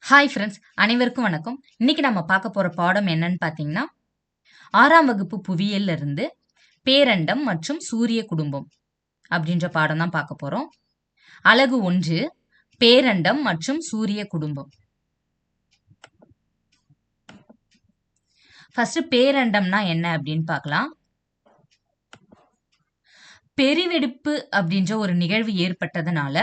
Hi friends, அனைவருக்கும் வணக்கம். இன்னைக்கு நம்ம பார்க்க போற பாடம் என்னன்னு பார்த்தீங்கன்னா, 6ஆம் வகுப்பு புவியியல்ல இருந்து பேரண்டம் மற்றும் சூரிய குடும்பம் அப்படின்ற பாடம் தான் பார்க்க போறோம். அலகு 1 பேரண்டம் மற்றும் சூரிய குடும்பம். ஃபர்ஸ்ட் பேரண்டம்னா என்ன அப்படின்னு பார்க்கலாம். பெருவெடிப்பு அப்படின்ற ஒரு நிகழ்வு ஏற்பட்டதுனால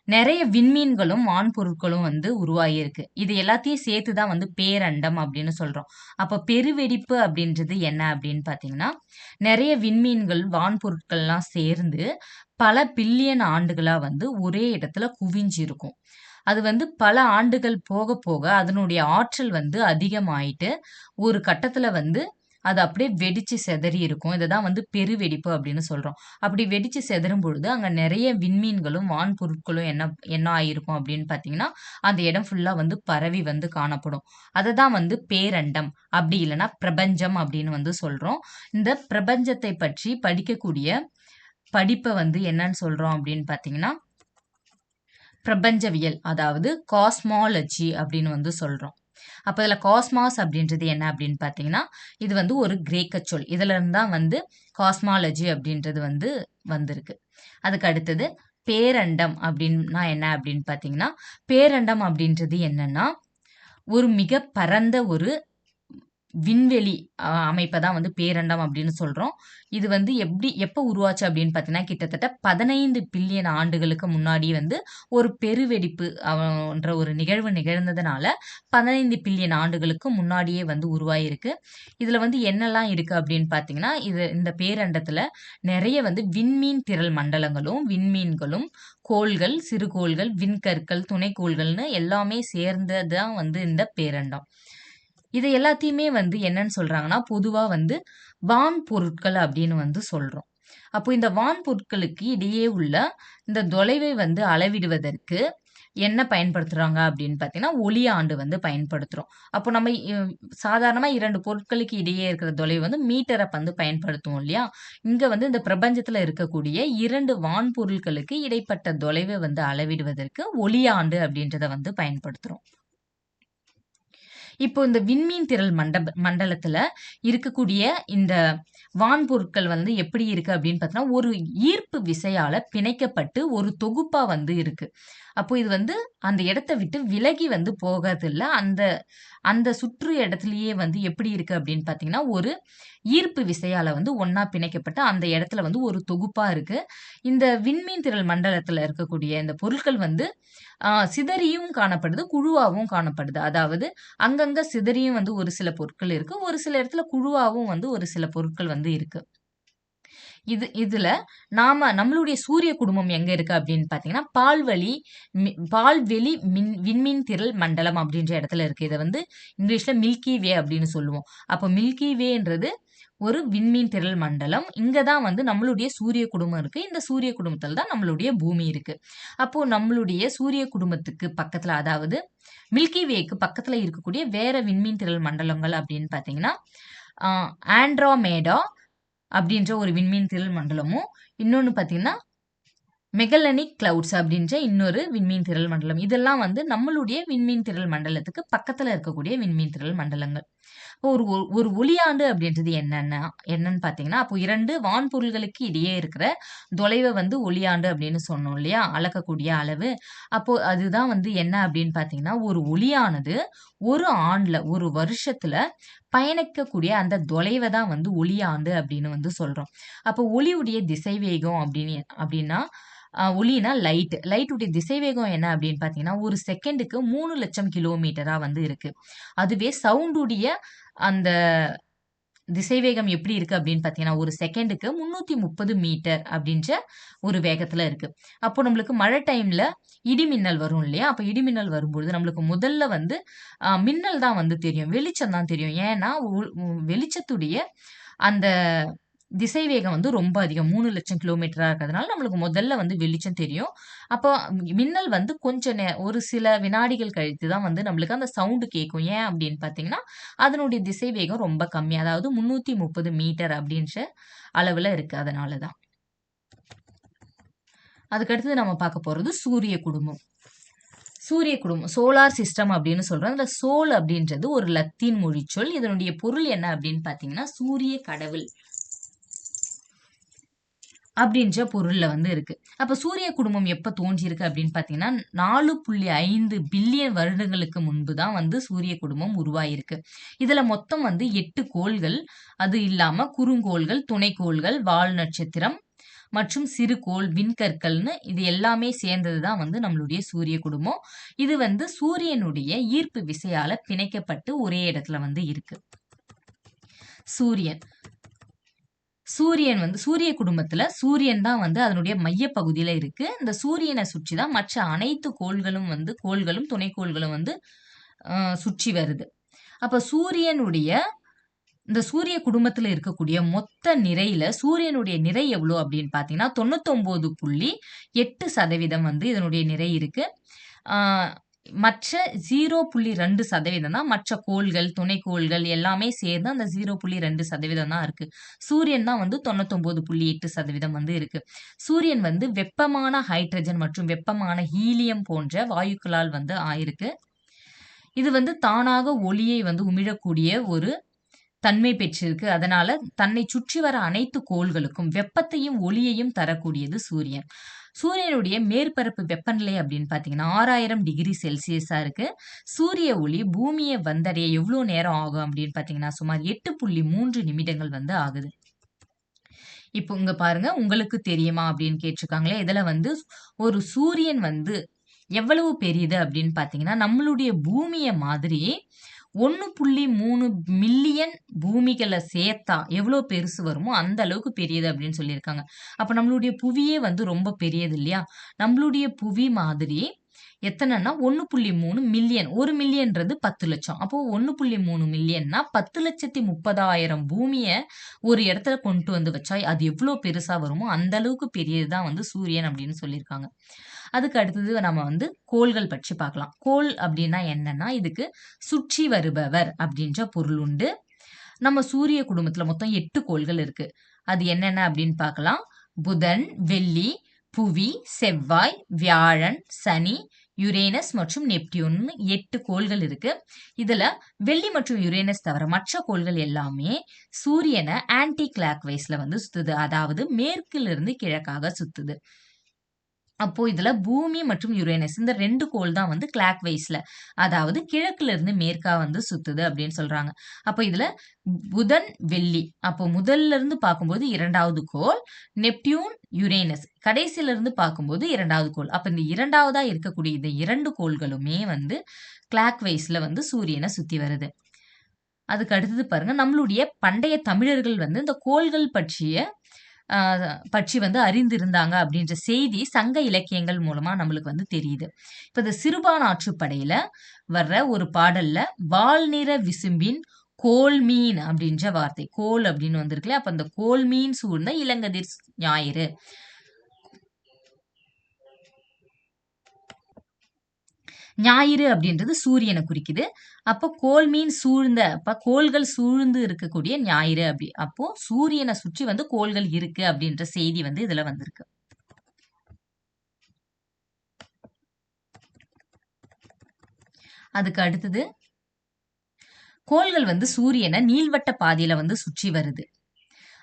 நிறைய விண்மீன்களும் வான்பொருட்களும் உருவாகியிருக்கு. இது எல்லாத்தையும் சேர்த்து தான் பேரண்டம் அப்படின்னு சொல்றோம். அப்ப பெருவெடிப்பு அப்படின்றது என்ன அப்படின்னு பார்த்தீங்கன்னா, நிறைய விண்மீன்கள் வான்பொருட்கள்லாம் சேர்ந்து பல பில்லியன் ஆண்டுகளா ஒரே இடத்துல குவிஞ்சிருக்கும். அது பல ஆண்டுகள் போக போக அதனுடைய ஆற்றல் அதிகமாயிட்டு ஒரு கட்டத்துல அது அப்படியே வெடிச்சு சிதறி இருக்கும். இததான் பெருவெடிப்பு அப்படின்னு சொல்றோம். அப்படி வெடிச்சு சிதறும் பொழுது அங்க நிறைய விண்மீன்களும் வான்பொருட்களும் என்ன ஆயிருக்கும் அப்படின்னு பார்த்தீங்கன்னா, அந்த இடம் ஃபுல்லா பரவி காணப்படும். அததான் பேரண்டம் அப்படி இல்லைன்னா பிரபஞ்சம் அப்படின்னு சொல்றோம். இந்த பிரபஞ்சத்தை பற்றி படிக்கக்கூடிய படிப்பை என்னன்னு சொல்றோம் அப்படின்னு பார்த்தீங்கன்னா, பிரபஞ்சவியல், அதாவது காஸ்மாலஜி அப்படின்னு சொல்றோம். அப்ப இதுல காஸ்மாஸ் அப்படின்றது என்ன அப்படின்னு பார்த்தீங்கன்னா, இது ஒரு கிரேக்க சொல். இதுல இருந்து தான் காஸ்மாலஜி அப்படின்றது வந்திருக்கு. அதுக்கு அடுத்தது பேரண்டம் அப்படின்னா என்ன அப்படின்னு பார்த்தீங்கன்னா, பேரண்டம் அப்படின்றது என்னன்னா, ஒரு மிக பரந்த ஒரு விண்வெளி அமைப்பை தான் பேரண்டம் அப்படின்னு சொல்றோம். இது எப்போ உருவாச்சு அப்படின்னு பார்த்தீங்கன்னா, கிட்டத்தட்ட 15 பில்லியன் ஆண்டுகளுக்கு முன்னாடி ஒரு பெருவெடிப்பு என்ற ஒரு நிகழ்வு நிகழ்ந்ததுனால 15 பில்லியன் ஆண்டுகளுக்கு முன்னாடியே உருவாயிருக்கு. இதுல என்னெல்லாம் இருக்கு அப்படின்னு பார்த்தீங்கன்னா, இந்த பேரண்டத்துல நிறைய விண்மீன் திரள் மண்டலங்களும், விண்மீன்களும், கோள்கள், சிறுகோள்கள், விண்கற்கள், துணைக்கோள்கள்னு எல்லாமே சேர்ந்ததுதான் இந்த பேரண்டம். இது எல்லாத்தையுமே என்னன்னு சொல்றாங்கன்னா, பொதுவா வான் பொருட்கள் அப்படின்னு சொல்றோம். அப்போ இந்த வான் பொருட்களுக்கு இடையே உள்ள இந்த தொலைவை அளவிடுவதற்கு என்ன பயன்படுத்துறாங்க அப்படின்னு பார்த்தீங்கன்னா, ஒளியாண்டு பயன்படுத்துறோம். அப்போ நம்ம சாதாரணமா 2 பொருட்களுக்கு இடையே இருக்கிற தொலைவு மீட்டரை பயன்படுத்துவோம் இல்லையா? இங்க இந்த பிரபஞ்சத்துல இருக்கக்கூடிய 2 வான்பொருட்களுக்கு இடைப்பட்ட தொலைவை அளவிடுவதற்கு ஒளியாண்டு அப்படின்றத பயன்படுத்துறோம். இப்போ இந்த விண்மீன் திரள் மண்டலத்துல இருக்கக்கூடிய இந்த வான்பொருட்கள் எப்படி இருக்கு அப்படின்னு பார்த்தீங்கன்னா, ஒரு ஈர்ப்பு விசையால பிணைக்கப்பட்டு ஒரு தொகுப்பா இருக்கு. அப்போ இது அந்த இடத்த விட்டு விலகி போகதில்ல. அந்த அந்த சுற்று இடத்துலயே எப்படி இருக்கு அப்படின்னு பார்த்தீங்கன்னா, ஒரு ஈர்ப்பு விசையால ஒண்ணா பிணைக்கப்பட்டு அந்த இடத்துல ஒரு தொகுப்பா இருக்கு. இந்த விண்மீன் திரள் மண்டலத்துல இருக்கக்கூடிய இந்த பொருட்கள் சிதறியும் காணப்படுது, குழுவாவும் காணப்படுது. அதாவது அங்கங்க சிதறியும் ஒரு சில பொருட்கள் இருக்கு. ஒரு சில இடத்துல குழுவாவும் ஒரு சில பொருட்கள் இருக்கு. இதுல நம்மளுடைய சூரிய குடும்பம் எங்க இருக்கு அப்படின்னு பார்த்தீங்கன்னா, பால்வெளி விண்மீன் திரள் மண்டலம் அப்படின்ற இடத்துல இருக்கு. இதை இங்கிலீஷ்ல மில்கி வே அப்படின்னு சொல்லுவோம். அப்போ மில்கி வேன்றது ஒரு விண்மீன் திரள் மண்டலம். இங்க தான் நம்மளுடைய சூரிய குடும்பம் இருக்கு. இந்த சூரிய குடும்பத்துல தான் நம்மளுடைய பூமி இருக்கு. அப்போ நம்மளுடைய சூரிய குடும்பத்துக்கு பக்கத்துல, அதாவது மில்கி வேக்கு பக்கத்துல இருக்கக்கூடிய வேற விண்மீன் திரள் மண்டலங்கள் அப்படின்னு பார்த்தீங்கன்னா, ஆண்ட்ரோமேடா அப்படின்ற ஒரு விண்மீன் திரள் மண்டலமும், இன்னொன்னு பார்த்தீங்கன்னா மெகலனிக் கிளவுட்ஸ் அப்படின்ற இன்னொரு விண்மீன் திரள் மண்டலம். இதெல்லாம் நம்மளுடைய விண்மீன் திரள் மண்டலத்துக்கு பக்கத்துல இருக்கக்கூடிய விண்மீன் திரள் மண்டலங்கள். ஒரு ஒரு ஒளியாண்டு அப்படின்றது என்னன்னு பார்த்தீங்கன்னா, அப்போ 2 வான்பொருள்களுக்கு இடையே இருக்கிற தொலைவை ஒளியாண்டு அப்படின்னு சொன்னோம் இல்லையா? அளக்கக்கூடிய அளவு. அப்போ அதுதான் என்ன அப்படின்னு பார்த்தீங்கன்னா, ஒரு ஒளியானது ஒரு ஆண்டுல, ஒரு வருஷத்துல பயணிக்கக்கூடிய அந்த தொலைவை தான் ஒளியாண்டு அப்படின்னு சொல்றோம். அப்போ ஒளியுடைய திசைவேகம் அப்படின்னா ஒளினா லைட்டுடைய திசைவேகம் என்ன அப்படின்னு பார்த்தீங்கன்னா, ஒரு செகண்டுக்கு 3,00,000 கிலோமீட்டரா இருக்கு. அதுவே சவுண்டுடைய அந்த திசைவேகம் எப்படி இருக்கு அப்படின்னு பார்த்தீங்கன்னா, ஒரு செகண்டுக்கு 330 மீட்டர் அப்படின்ற ஒரு வேகத்துல இருக்கு. அப்போ நம்மளுக்கு மழை டைம்ல இடிமின்னல் வரும் இல்லையா? அப்ப இடிமின்னல் வரும்பொழுது நம்மளுக்கு முதல்ல மின்னல் தான் தெரியும். வெளிச்சம் தான் தெரியும். ஏன்னா வெளிச்சத்துடைய அந்த திசைவேகம் ரொம்ப அதிகம். 3,00,000 கிலோமீட்டரா இருக்கிறதுனால நம்மளுக்கு முதல்ல வெளிச்சம் தெரியும். அப்போ மின்னல் ஒரு சில வினாடிகள் கழித்து தான் நம்மளுக்கு அந்த சவுண்ட் கேட்கும். ஏன் அப்படின்னு பார்த்தீங்கன்னா, அதனுடைய திசைவேகம் ரொம்ப கம்மி. அதாவது 330 மீட்டர் அப்படின்ற அளவுல இருக்கு. அதனால தான். அதுக்கு அடுத்தது நம்ம பார்க்க போறது சூரிய குடும்பம். சூரிய குடும்பம் சோலார் சிஸ்டம் அப்படின்னு சொல்றோம். இந்த சோல் அப்படின்றது ஒரு லத்தீன் மொழிச்சொல். இதனுடைய பொருள் என்ன அப்படின்னு பாத்தீங்கன்னா சூரிய கடவுள் அப்படின்ற பொருள்ல வந்து இருக்கு. அப்ப சூரிய குடும்பம் எப்ப தோன்றியிருக்கு அப்படின்னு பாத்தீங்கன்னா 4.5 பில்லியன் வருடங்களுக்கு முன்பு தான் வந்து சூரிய குடும்பம் உருவாயிருக்கு. இதுல மொத்தம் வந்து 8 கோள்கள், அது இல்லாம குறுங்கோள்கள், துணைக்கோள்கள், வால் நட்சத்திரம் மற்றும் சிறுகோள், விண்கற்கள்னு இது எல்லாமே சேர்ந்தது தான் வந்து நம்மளுடைய சூரிய குடும்பம். இது வந்து சூரியனுடைய ஈர்ப்பு விசையால பிணைக்கப்பட்டு ஒரே இடத்துல வந்து இருக்கு. சூரியன் சூரியன் வந்து சூரிய குடும்பத்துல சூரியன் தான் வந்து அதனுடைய மைய பகுதியில இருக்கு. இந்த சூரியனை சுற்றி தான் மற்ற அனைத்து கோள்களும் துணைக்கோள்களும் வந்து சுற்றி வருது. அப்ப இந்த சூரிய குடும்பத்துல இருக்கக்கூடிய மொத்த நிறையில சூரியனுடைய நிறை எவ்வளோ அப்படின்னு பாத்தீங்கன்னா 99.8% வந்து இதனுடைய நிறை இருக்கு. மற்ற 0.2% தான் மற்ற கோள்கள், துணைக்கோள்கள் எல்லாமே சேர்ந்து அந்த 0.2% தான் இருக்கு. சூரியன் தான் வந்து 99.8% வந்து இருக்கு. சூரியன் வந்து வெப்பமான ஹைட்ரஜன் மற்றும் வெப்பமான ஹீலியம் போன்ற வாயுக்களால் வந்து ஆயிருக்கு. இது வந்து தானாக ஒளியை வந்து உமிழக்கூடிய ஒரு தன்மை பெற்றிருக்கு. அதனால தன்னை சுற்றி வர அனைத்து கோள்களுக்கும் வெப்பத்தையும் ஒளியையும் தரக்கூடியது சூரியன். சூரியனுடைய மேற்பரப்பு வெப்பநிலை அப்படின்னு பாத்தீங்கன்னா 6000 டிகிரி செல்சியஸா இருக்கு. சூரிய ஒளி பூமியை வந்தடைய எவ்வளவு நேரம் ஆகும் அப்படின்னு பாத்தீங்கன்னா சுமார் 8.3 நிமிடங்கள் வந்து ஆகுது. இப்போ இங்க பாருங்க, உங்களுக்கு தெரியுமா அப்படின்னு கேட்டிருக்காங்களே. இதுல வந்து ஒரு சூரியன் வந்து எவ்வளவு பெரியது அப்படின்னு பாத்தீங்கன்னா நம்மளுடைய பூமிய மாதிரி 1.3 மில்லியன் பூமிகளை சேர்த்தா எவ்வளவு பெருசு வருமோ அந்த அளவுக்கு பெரியது அப்படின்னு சொல்லியிருக்காங்க. அப்ப நம்மளுடைய புவியே வந்து ரொம்ப பெரியது இல்லையா? நம்மளுடைய புவி மாதிரி எத்தனைன்னா 1.3 மில்லியன். 1 மில்லியன்றது 10 லட்சம். அப்போ 1.3 மில்லியன்னா 10,30,000 பூமியை ஒரு இடத்துல கொண்டு வந்து வச்சா அது எவ்வளவு பெருசா வருமோ அந்த அளவுக்கு பெரியதுதான் வந்து சூரியன் அப்படின்னு சொல்லியிருக்காங்க. அதுக்கு அடுத்தது நம்ம வந்து கோள்கள் பற்றி பார்க்கலாம். கோள் அப்படின்னா என்னன்னா இதுக்கு சுற்றி வருபவர் அப்படின்ற பொருள் உண்டு. நம்ம சூரிய குடும்பத்துல மொத்தம் 8 கோள்கள் இருக்கு. அது என்னென்ன அப்படின்னு பார்க்கலாம். புதன், வெள்ளி, புவி, செவ்வாய், வியாழன், சனி, யுரேனஸ் மற்றும் நெப்டியூன் 8 கோள்கள் இருக்கு. இதுல வெள்ளி மற்றும் யுரேனஸ் தவிர மற்ற கோள்கள் எல்லாமே சூரியனை ஆன்டி கிளாக் வைஸ்ல வந்து சுத்துது. அதாவது மேற்கிலிருந்து கிழக்காக சுத்துது. அப்போ இதுல பூமி மற்றும் யுரேனஸ் இந்த 2 கோள் தான் வந்து கிளாக் வைஸ்ல, அதாவது கிழக்குல இருந்து மேற்கா வந்து சுத்துது அப்படின்னு சொல்றாங்க. அப்போ இதுல புதன், வெள்ளி, அப்போ முதல்ல இருந்து பார்க்கும்போது 2வது கோள், நெப்டியூன், யுரேனஸ் கடைசியில இருந்து பார்க்கும்போது 2வது கோள். அப்ப இந்த 2வதா இருக்கக்கூடிய இந்த 2 கோள்களுமே வந்து கிளாக் வைஸ்ல வந்து சூரியனை சுத்தி வருது. அதுக்கு அடுத்தது பாருங்க, நம்மளுடைய பண்டைய தமிழர்கள் வந்து இந்த கோள்கள் பற்றி வந்து அறிந்திருந்தாங்க அப்படின்ற செய்தி சங்க இலக்கியங்கள் மூலமா நம்மளுக்கு வந்து தெரியுது. இப்ப இந்த சிறுபான் ஆற்றுப்படையில வர்ற ஒரு பாடல்ல வால்நிற விசும்பின் கோல்மீன் அப்படின்ற வார்த்தை கோல் அப்படின்னு வந்திருக்குல்ல. அப்ப அந்த கோல்மீன் சூழ்ந்த இளங்கதிர் ஞாயிறு. ஞாயிறு அப்படின்றது சூரியனை குறிக்குது. அப்போ கோள்மீன் சூழ்ந்த கோள்கள் சூழ்ந்து இருக்கக்கூடிய ஞாயிறு அப்படி. அப்போ சூரியனை சுற்றி வந்து கோள்கள் இருக்கு அப்படின்ற செய்தி வந்து இதுல வந்திருக்கு. அதுக்கு அடுத்தது கோள்கள் வந்து சூரியனை நீள்வட்ட பாதையில வந்து சுற்றி வருது.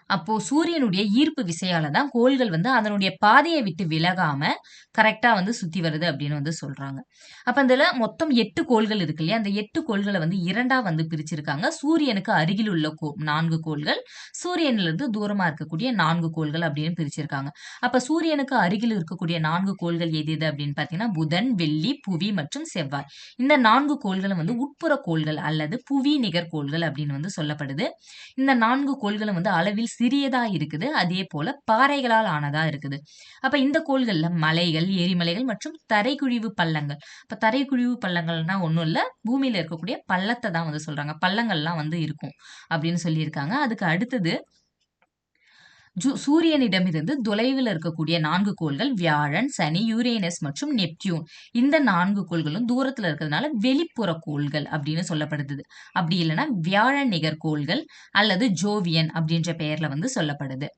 அப்போ சூரியனுடைய ஈர்ப்பு விசையால தான் கோள்கள் வந்து அதனுடைய பாதையை விட்டு விலகாம கரெக்டா வந்து சுத்தி வருது அப்படின்னு வந்து சொல்றாங்க. அப்ப இதுல மொத்தம் 8 கோள்கள் இருக்கு இல்லையா? அந்த 8 கோள்களை வந்து 2ஆ வந்து பிரிச்சிருக்காங்க. சூரியனுக்கு அருகில் உள்ள 4 கோள்கள், சூரியன்ல இருந்து தூரமா இருக்கக்கூடிய 4 கோள்கள் அப்படின்னு பிரிச்சிருக்காங்க. அப்ப சூரியனுக்கு அருகில் இருக்கக்கூடிய 4 கோள்கள் எது அப்படின்னு பாத்தீங்கன்னா புதன், வெள்ளி, புவி மற்றும் செவ்வாய். இந்த 4 கோள்களும் வந்து உட்புற கோள்கள் அல்லது புவி நிகர் கோள்கள் அப்படின்னு வந்து சொல்லப்படுது. இந்த 4 கோள்களும் வந்து அளவில் சிறியதா இருக்குது. அதே போல பாறைகளால் ஆனதா இருக்குது. அப்ப இந்த கோள்கள்ல மலைகள், எரிமலைகள் மற்றும் தரைக்குழிவு பள்ளங்கள். இப்ப தரைக்குழிவு பள்ளங்கள்னா ஒண்ணும் இல்ல, பூமியில இருக்கக்கூடிய பள்ளத்தை தான் வந்து சொல்றாங்க. பள்ளங்கள்லாம் வந்து இருக்கும் அப்படின்னு சொல்லியிருக்காங்க. அதுக்கு அடுத்தது சூரியனிடமிருந்து தொலைவில் இருக்கக்கூடிய 4 கோள்கள் வியாழன், சனி, யுரேனஸ் மற்றும் நெப்டியூன். இந்த 4 கோள்களும் தூரத்துல இருக்கிறதுனால வெளிப்புற கோள்கள் அப்படின்னு சொல்லப்படுது. அப்படி இல்லைன்னா வியாழன் நிகர் கோள்கள் அல்லது ஜோவியன் அப்படின்ற பெயர்ல வந்து சொல்லப்படுது.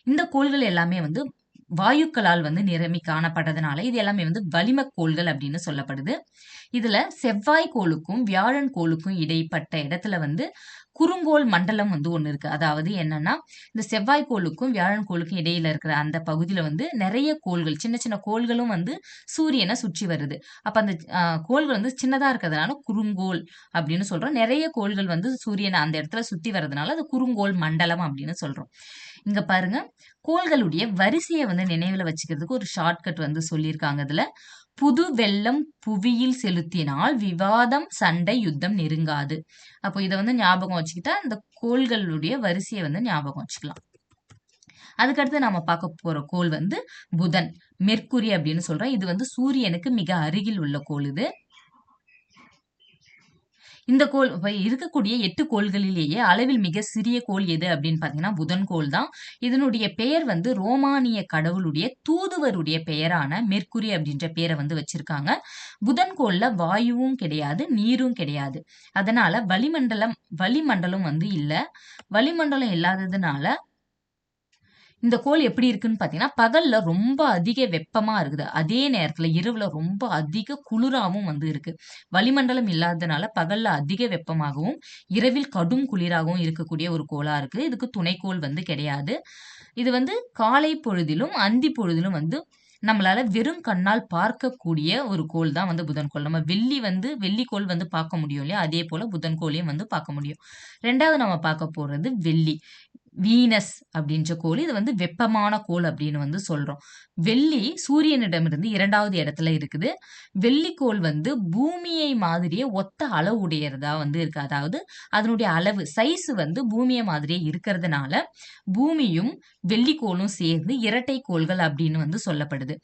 இந்த கோள்கள் எல்லாமே வந்து வாயுக்களால் வந்து நிரம்பி காணப்படுறதுனால இது எல்லாமே வந்து வளிம கோள்கள் அப்படின்னு சொல்லப்படுது. இதுல செவ்வாய் கோளுக்கும் வியாழன் கோளுக்கும் இடைப்பட்ட இடத்துல வந்து குறுங்கோள் மண்டலம் வந்து ஒண்ணு இருக்கு. அதாவது என்னன்னா, இந்த செவ்வாய் கோளுக்கும் வியாழன் கோளுக்கும் இடையில இருக்கிற அந்த பகுதியில வந்து நிறைய கோள்கள், சின்ன சின்ன கோள்களும் வந்து சூரியனை சுற்றி வருது. அப்ப அந்த கோள்கள் வந்து சின்னதா இருக்கிறதுனால குறுங்கோள் அப்படின்னு சொல்றோம். நிறைய கோள்கள் வந்து சூரியனை அந்த இடத்துல சுத்தி வர்றதுனால அது குறுங்கோள் மண்டலம் அப்படின்னு சொல்றோம். இங்க பாருங்க, கோள்களுடைய வரிசையை வந்து நினைவுல வச்சுக்கிறதுக்கு ஒரு ஷார்ட்கட் வந்து சொல்லியிருக்காங்க இதுல. புது வெள்ளம் புவியில் செலுத்தினால் விவாதம் சண்டை யுத்தம் நெருங்காது. அப்போ இதை வந்து ஞாபகம் வச்சுக்கிட்டா இந்த கோள்களுடைய வரிசையை வந்து ஞாபகம் வச்சுக்கலாம். அதுக்கடுத்து நாம பார்க்க போற கோள் வந்து புதன், மெர்க்குரி அப்படின்னு சொல்றோம். இது வந்து சூரியனுக்கு மிக அருகில் உள்ள கோள் இது. இந்த கோள் இருக்கக்கூடிய 8 கோள்களிலேயே அளவில் மிக சிறிய கோள் எது அப்படின்னு பாத்தீங்கன்னா புதன் கோள் தான். இதனுடைய பெயர் வந்து ரோமானிய கடவுளுடைய தூதுவருடைய பெயரான மெர்க்குரி அப்படின்ற பேரை வந்து வச்சிருக்காங்க. புதன் கோள்ல வாயுவும் கிடையாது, நீரும் கிடையாது. அதனால வளிமண்டலம் வந்து இல்ல. வளிமண்டலம் இல்லாததுனால இந்த கோள் எப்படி இருக்குன்னு பாத்தீங்கன்னா, பகல்ல ரொம்ப அதிக வெப்பமா இருக்குது. அதே நேரத்துல இரவுல ரொம்ப அதிக குளிராவும் வந்து இருக்கு. வளிமண்டலம் இல்லாததுனால பகல்ல அதிக வெப்பமாகவும், இரவில் கடும் குளிராகவும் இருக்கக்கூடிய ஒரு கோளா இருக்கு. இதுக்கு துணைக்கோள் வந்து கிடையாது. இது வந்து காலை பொழுதிலும், அந்தி பொழுதிலும் வந்து நம்மளால வெறும் கண்ணால் பார்க்கக்கூடிய ஒரு கோள் தான் வந்து புதன்கோள். நம்ம வெள்ளிக்கோள் வந்து பார்க்க முடியும் இல்லையா? அதே போல புதன்கோளையும் வந்து பார்க்க முடியும். 2வது நம்ம பார்க்க போறது வெள்ளி. வீனஸ் அப்படின்ற கோள். இது வந்து வெப்பமான கோள் அப்படின்னு வந்து சொல்றோம். வெள்ளி சூரியனிடமிருந்து 2வது இடத்துல இருக்குது. வெள்ளிக்கோள் வந்து பூமியை மாதிரியே ஒத்த அளவு உடையதா வந்து இருக்கு. அதாவது அதனுடைய அளவு சைஸ் வந்து பூமியை மாதிரியே இருக்கிறதுனால பூமியும் வெள்ளிக்கோளும் சேர்ந்து இரட்டை கோள்கள் அப்படின்னு வந்து சொல்லப்படுது.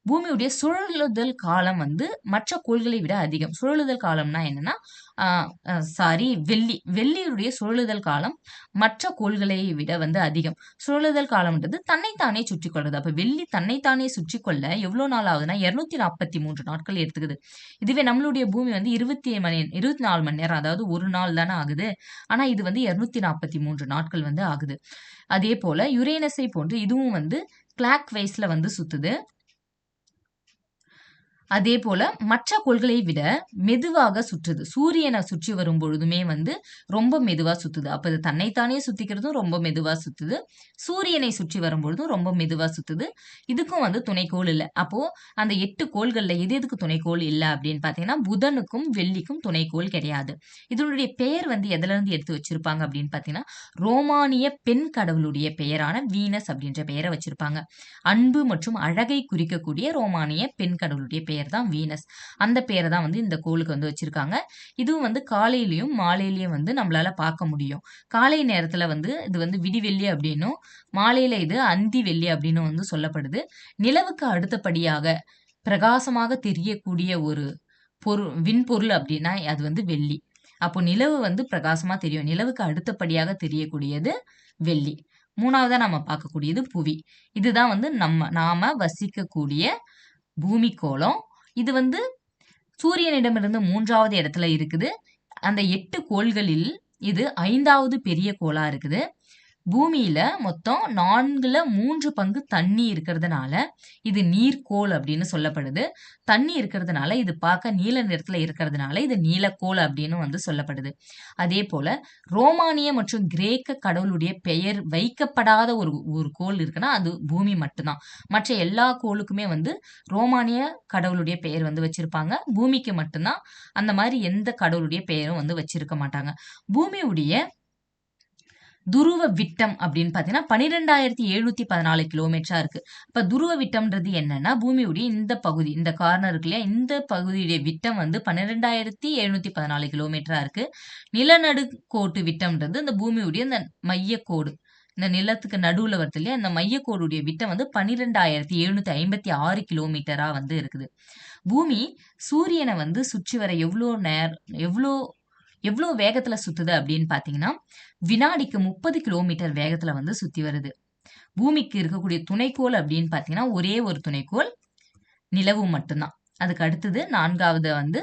பூமியுடைய சுழலுதல் காலம் வந்து மற்ற கோள்களை விட அதிகம். சுழலுதல் காலம்னா என்னன்னா, வெள்ளியுடைய சுழலுதல் காலம் மற்ற கோள்களை விட வந்து அதிகம். சுழலுதல் காலம்ன்றது தன்னைத்தானே சுற்றி கொள்றது. அப்ப வெள்ளி தன்னைத்தானே சுற்றி கொள்ள எவ்வளவு நாள் ஆகுதுன்னா 243 நாட்கள் எடுத்துக்குது. இதுவே நம்மளுடைய பூமி வந்து 24 மணி நேரம், அதாவது ஒரு நாள் தானே ஆகுது. ஆனா இது வந்து 243 நாட்கள் வந்து ஆகுது. அதே போல யுரேனஸை போன்று இதுவும் வந்து கிளாக் வைஸ்ல வந்து சுத்துது. அதே போல மற்ற கோள்களை விட மெதுவாக சுற்றுது. சூரியனை சுற்றி வரும் பொழுதுமே வந்து ரொம்ப மெதுவா சுத்துது. அப்ப இது தன்னைத்தானே சுத்திக்கிறதும் ரொம்ப மெதுவா சுத்துது. சூரியனை சுற்றி வரும்பொழுதும் ரொம்ப மெதுவா சுத்துது. இதுக்கும் வந்து துணைக்கோள் இல்ல. அப்போ அந்த 8 கோள்கள்ல எதுக்கு துணைக்கோள் இல்ல அப்படின்னு பாத்தீங்கன்னா புதனுக்கும் வெள்ளிக்கும் துணைக்கோள் கிடையாது. இதனுடைய பெயர் வந்து எதுல இருந்து எடுத்து வச்சிருப்பாங்க அப்படின்னு பாத்தீங்கன்னா ரோமானிய பெண் கடவுளுடைய பெயரான வீனஸ் அப்படின்ற பெயரை வச்சிருப்பாங்க. அன்பு மற்றும் அழகை குறிக்கக்கூடிய ரோமானிய பெண் கடவுளுடைய பெயர் தான் வீனஸ். அந்த பேரை தான் வந்து இந்த கோளுக்கு வந்து வச்சிருக்காங்க. இதுவும் வந்து காலையிலயும் மாலையிலயும் வந்து நம்மளால பார்க்க முடியும். காலை நேரத்துல வந்து இது வந்து விடிவெள்ளி அப்படின்னும், மாலையில இது அந்தி வெள்ளி அப்படின்னு வந்து சொல்லப்படுது. நிலவுக்கு அடுத்தபடியாக பிரகாசமாக தெரியக்கூடிய ஒரு விண்பொருள் அப்படின்னா அது வந்து வெள்ளி. அப்போ நிலவு வந்து பிரகாசமா தெரியும். நிலவுக்கு அடுத்தபடியாக தெரியக்கூடியது வெள்ளி. 3வதா நம்ம பார்க்கக்கூடியது புவி. இதுதான் வந்து நாம வசிக்கக்கூடிய பூமிக்கோளம். இது வந்து சூரியனிடமிருந்து 3வது இடத்துல இருக்குது. அந்த 8 கோள்களில் இது 5வது பெரிய கோளா இருக்குது. பூமியில மொத்தம் 3 பங்கு தண்ணி இருக்கிறதுனால இது நீர்க்கோள் அப்படின்னு சொல்லப்படுது. தண்ணி இருக்கிறதுனால இது பார்க்க நீல நிறத்துல இருக்கிறதுனால இது நீலக்கோள் அப்படின்னு வந்து சொல்லப்படுது. அதே போல ரோமானிய மற்றும் கிரேக்க கடவுளுடைய பெயர் வைக்கப்படாத ஒரு கோள் இருக்குன்னா அது பூமி மட்டும்தான். மற்ற எல்லா கோளுக்குமே வந்து ரோமானிய கடவுளுடைய பெயர் வந்து வச்சிருப்பாங்க. பூமிக்கு மட்டும்தான் அந்த மாதிரி எந்த கடவுளுடைய பெயரும் வந்து வச்சிருக்க மாட்டாங்க. பூமியுடைய துருவ விட்டம் அப்படின்னு பாத்தீங்கன்னா 12,714 கிலோமீட்டரா இருக்கு. அப்ப துருவ விட்டம்ன்றது என்னன்னா பூமியுடைய இந்த பகுதி, இந்த கார்னர் இருக்கு இல்லையா, இந்த பகுதியுடைய விட்டம் வந்து 12,714 கிலோமீட்டரா இருக்கு. நிலநடுக்கோட்டு விட்டம்ன்றது இந்த பூமியுடைய இந்த மையக்கோடு, இந்த நிலத்துக்கு நடுவுல வருது இல்லையா, இந்த மையக்கோடுடைய விட்டம் வந்து 12,756 கிலோமீட்டரா வந்து இருக்குது. பூமி சூரியனை வந்து சுற்றி வர எவ்வளோ வேகத்துல சுத்துது அப்படின்னு பாத்தீங்கன்னா வினாடிக்கு 30 கிலோமீட்டர் வேகத்துல வந்து சுத்தி வருது. பூமிக்கு இருக்கக்கூடிய துணைக்கோள் அப்படின்னு பாத்தீங்கன்னா ஒரே ஒரு துணைக்கோள் நிலவு மட்டும்தான். அதுக்கு அடுத்தது 4வது வந்து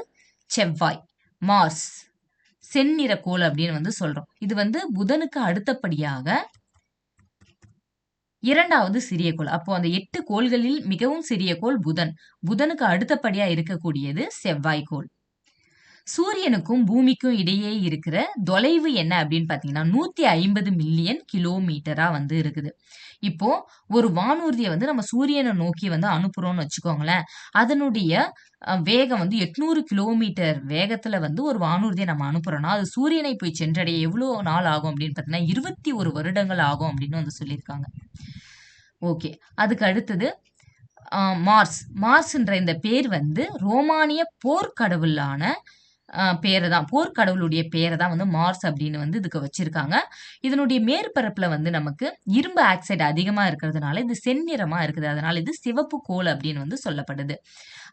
செவ்வாய், மார்ஸ், செந்நிற கோள் அப்படின்னு வந்து சொல்றோம். இது வந்து புதனுக்கு அடுத்தபடியாக இரண்டாவது சிறிய கோள். அப்போ அந்த 8 கோள்களில் மிகவும் சிறிய கோள் புதன். புதனுக்கு அடுத்தபடியா இருக்கக்கூடியது செவ்வாய்க்கோள். சூரியனுக்கும் பூமிக்கும் இடையே இருக்கிற தொலைவு என்ன அப்படின்னு பார்த்தீங்கன்னா 150 மில்லியன் கிலோமீட்டரா வந்து இருக்குது. இப்போ ஒரு வானூர்தியை வந்து நம்ம சூரியனை நோக்கி வந்து அனுப்புறோம்னு வச்சுக்கோங்களேன். அதனுடைய வேகம் வந்து 800 கிலோமீட்டர் வேகத்துல வந்து ஒரு வானூர்தியை நம்ம அனுப்புறோம்னா அது சூரியனை போய் சென்றடைய எவ்வளோ நாள் ஆகும் அப்படின்னு பார்த்தீங்கன்னா 21 வருடங்கள் ஆகும் அப்படின்னு வந்து சொல்லியிருக்காங்க. ஓகே, அதுக்கு அடுத்தது மார்ஸ். மார்ஸ்ன்ற இந்த பேர் வந்து ரோமானிய போர்க்கடவுளான பேரை தான், போர்க்கடவுளுடைய பேரை தான் வந்து மார்ஸ் அப்படின்னு வந்து இதுக்கு வச்சிருக்காங்க. இதனுடைய மேற்பரப்புல வந்து நமக்கு இரும்பு ஆக்சைடு அதிகமா இருக்கிறதுனால இது செந்நிறமா இருக்குது. அதனால இது சிவப்பு கோள் அப்படின்னு வந்து சொல்லப்படுது.